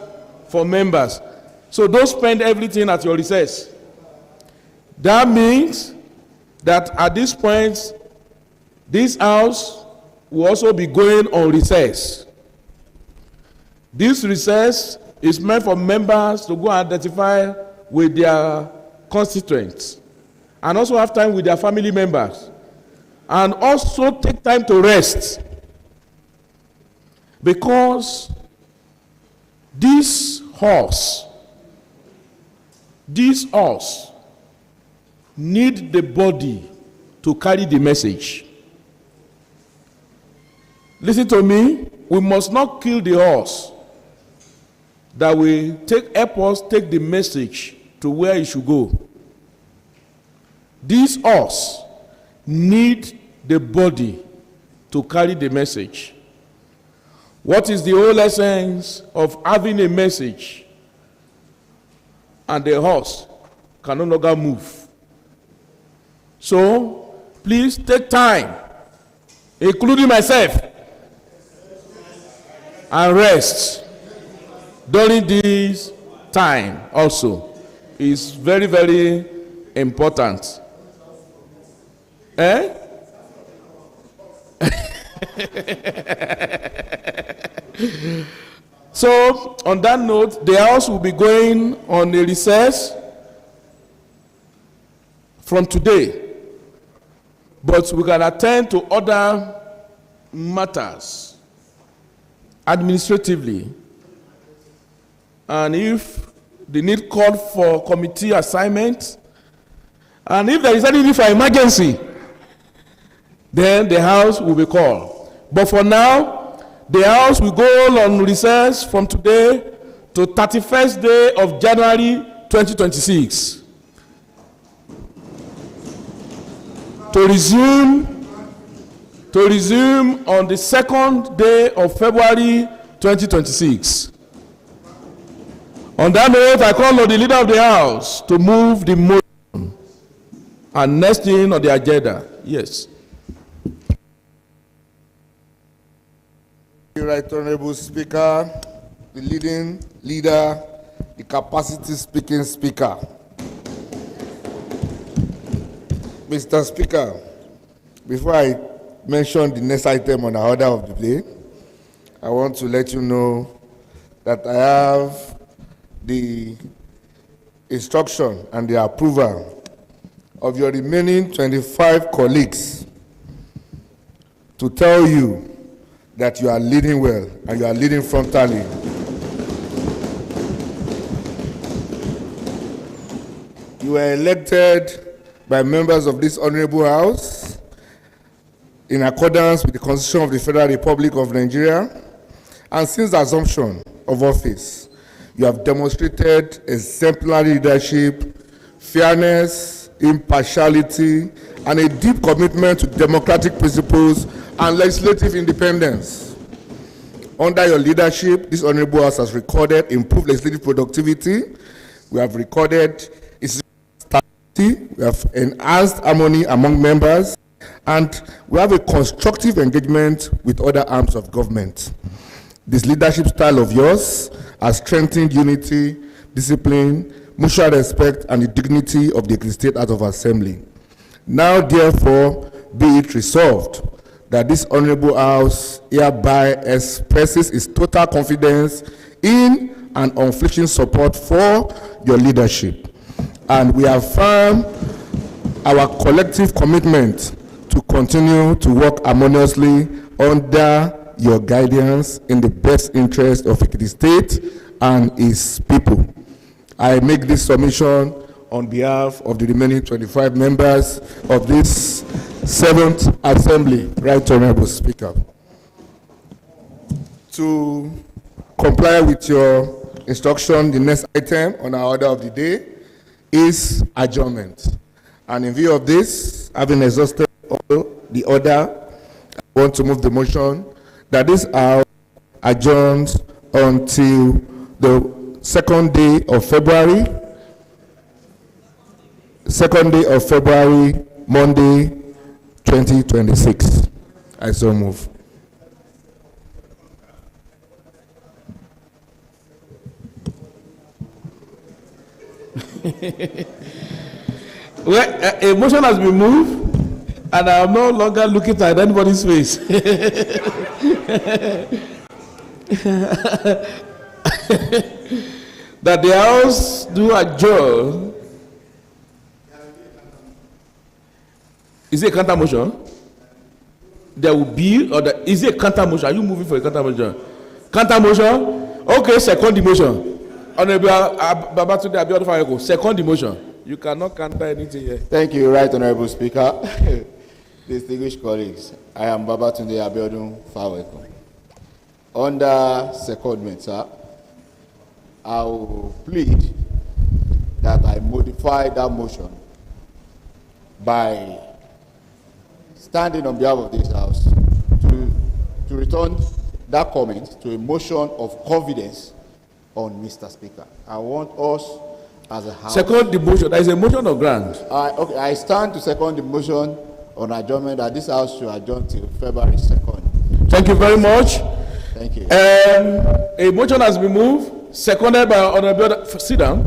for members. So don't spend everything at your recess. That means that at this point, this house will also be going on recess. This recess is meant for members to go and identify with their constituents, and also have time with their family members, and also take time to rest, because this horse need the body to carry the message. Listen to me, we must not kill the horse that will help us take the message to where it should go. This horse need the body to carry the message. What is the whole essence of having a message and the horse can no longer move? So please take time, including myself, and rest during this time also. Is very, very important. So, on that note, the house will be going on a recess from today, but we can attend to other matters administratively, and if the need called for committee assignment, and if there is any need for emergency, then the House will be called. But for now, the House will go on recess from today to 31st day of January 2026 to resume on the 2nd day of February 2026. On that note, I call on the leader of the House to move the motion. And next thing on the agenda, yes. Right Honorable Speaker, the leading leader, the capacity speaking speaker. Mr. Speaker, before I mention the next item on the order of the day, I want to let you know that I have the instruction and the approval of your remaining 25 colleagues to tell you that you are leading well and you are leading frontally. You were elected by members of this Honorable House in accordance with the Constitution of the Federal Republic of Nigeria, and since the assumption of office, you have demonstrated exemplary leadership, fairness, impartiality, and a deep commitment to democratic principles and legislative independence. Under your leadership, this Honorable House has recorded improved legislative productivity. We have recorded its stability. We have enhanced harmony among members, and we have a constructive engagement with other arms of government. This leadership style of yours has strengthened unity, discipline, mutual respect, and the dignity of the State House of Assembly. Now, therefore, be it resolved that this Honorable House hereby expresses its total confidence in and unflinching support for your leadership. And we affirm our collective commitment to continue to work harmoniously under your guidance in the best interest of the State and its people. I make this submission on behalf of the remaining 25 members of this 7th Assembly. Right Honorable Speaker. To comply with your instruction, the next item on our order of the day is adjournment. And in view of this, having exhausted all the order, I want to move the motion that this House adjourns until the 2nd day of February, Monday, 2026. I so move. Well, a motion has been moved, and I am no longer looking at anybody's face. That the House do adjourn. Is it a counter motion? There will be, or is it a counter motion? Are you moving for a counter motion? Counter motion? Okay, second the motion. Honorable Babatunde Abiodun Faweko, second the motion. You cannot counter anything here. Thank you, Right Honorable Speaker. Distinguished colleagues, I am Babatunde Abiodun Faweko. Under secondment, sir, I will plead that I modify that motion by standing on behalf of this House to return that comment to a motion of confidence on Mr. Speaker. I want us as a House. Second the motion. There is a motion of grant. Okay, I stand to second the motion on adjournment that this House should adjourn till February 2nd. Thank you very much. Thank you. A motion has been moved, seconded by Honorable. Sit down.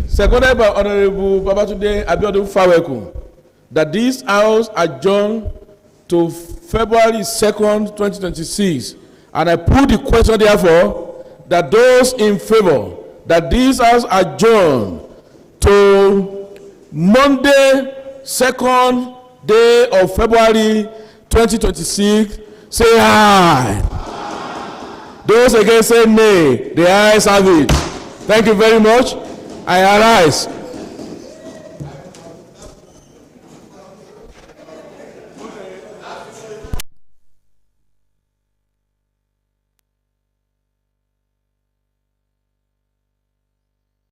Seconded by Honorable Babatunde Abiodun Faweko, that this House adjourn to February 2nd, 2026. And I put the question, therefore, that those in favor that this House adjourn to Monday, 2nd day of February 2026, say aye. Those against say nay. The ayes have it. Thank you very much. I arise.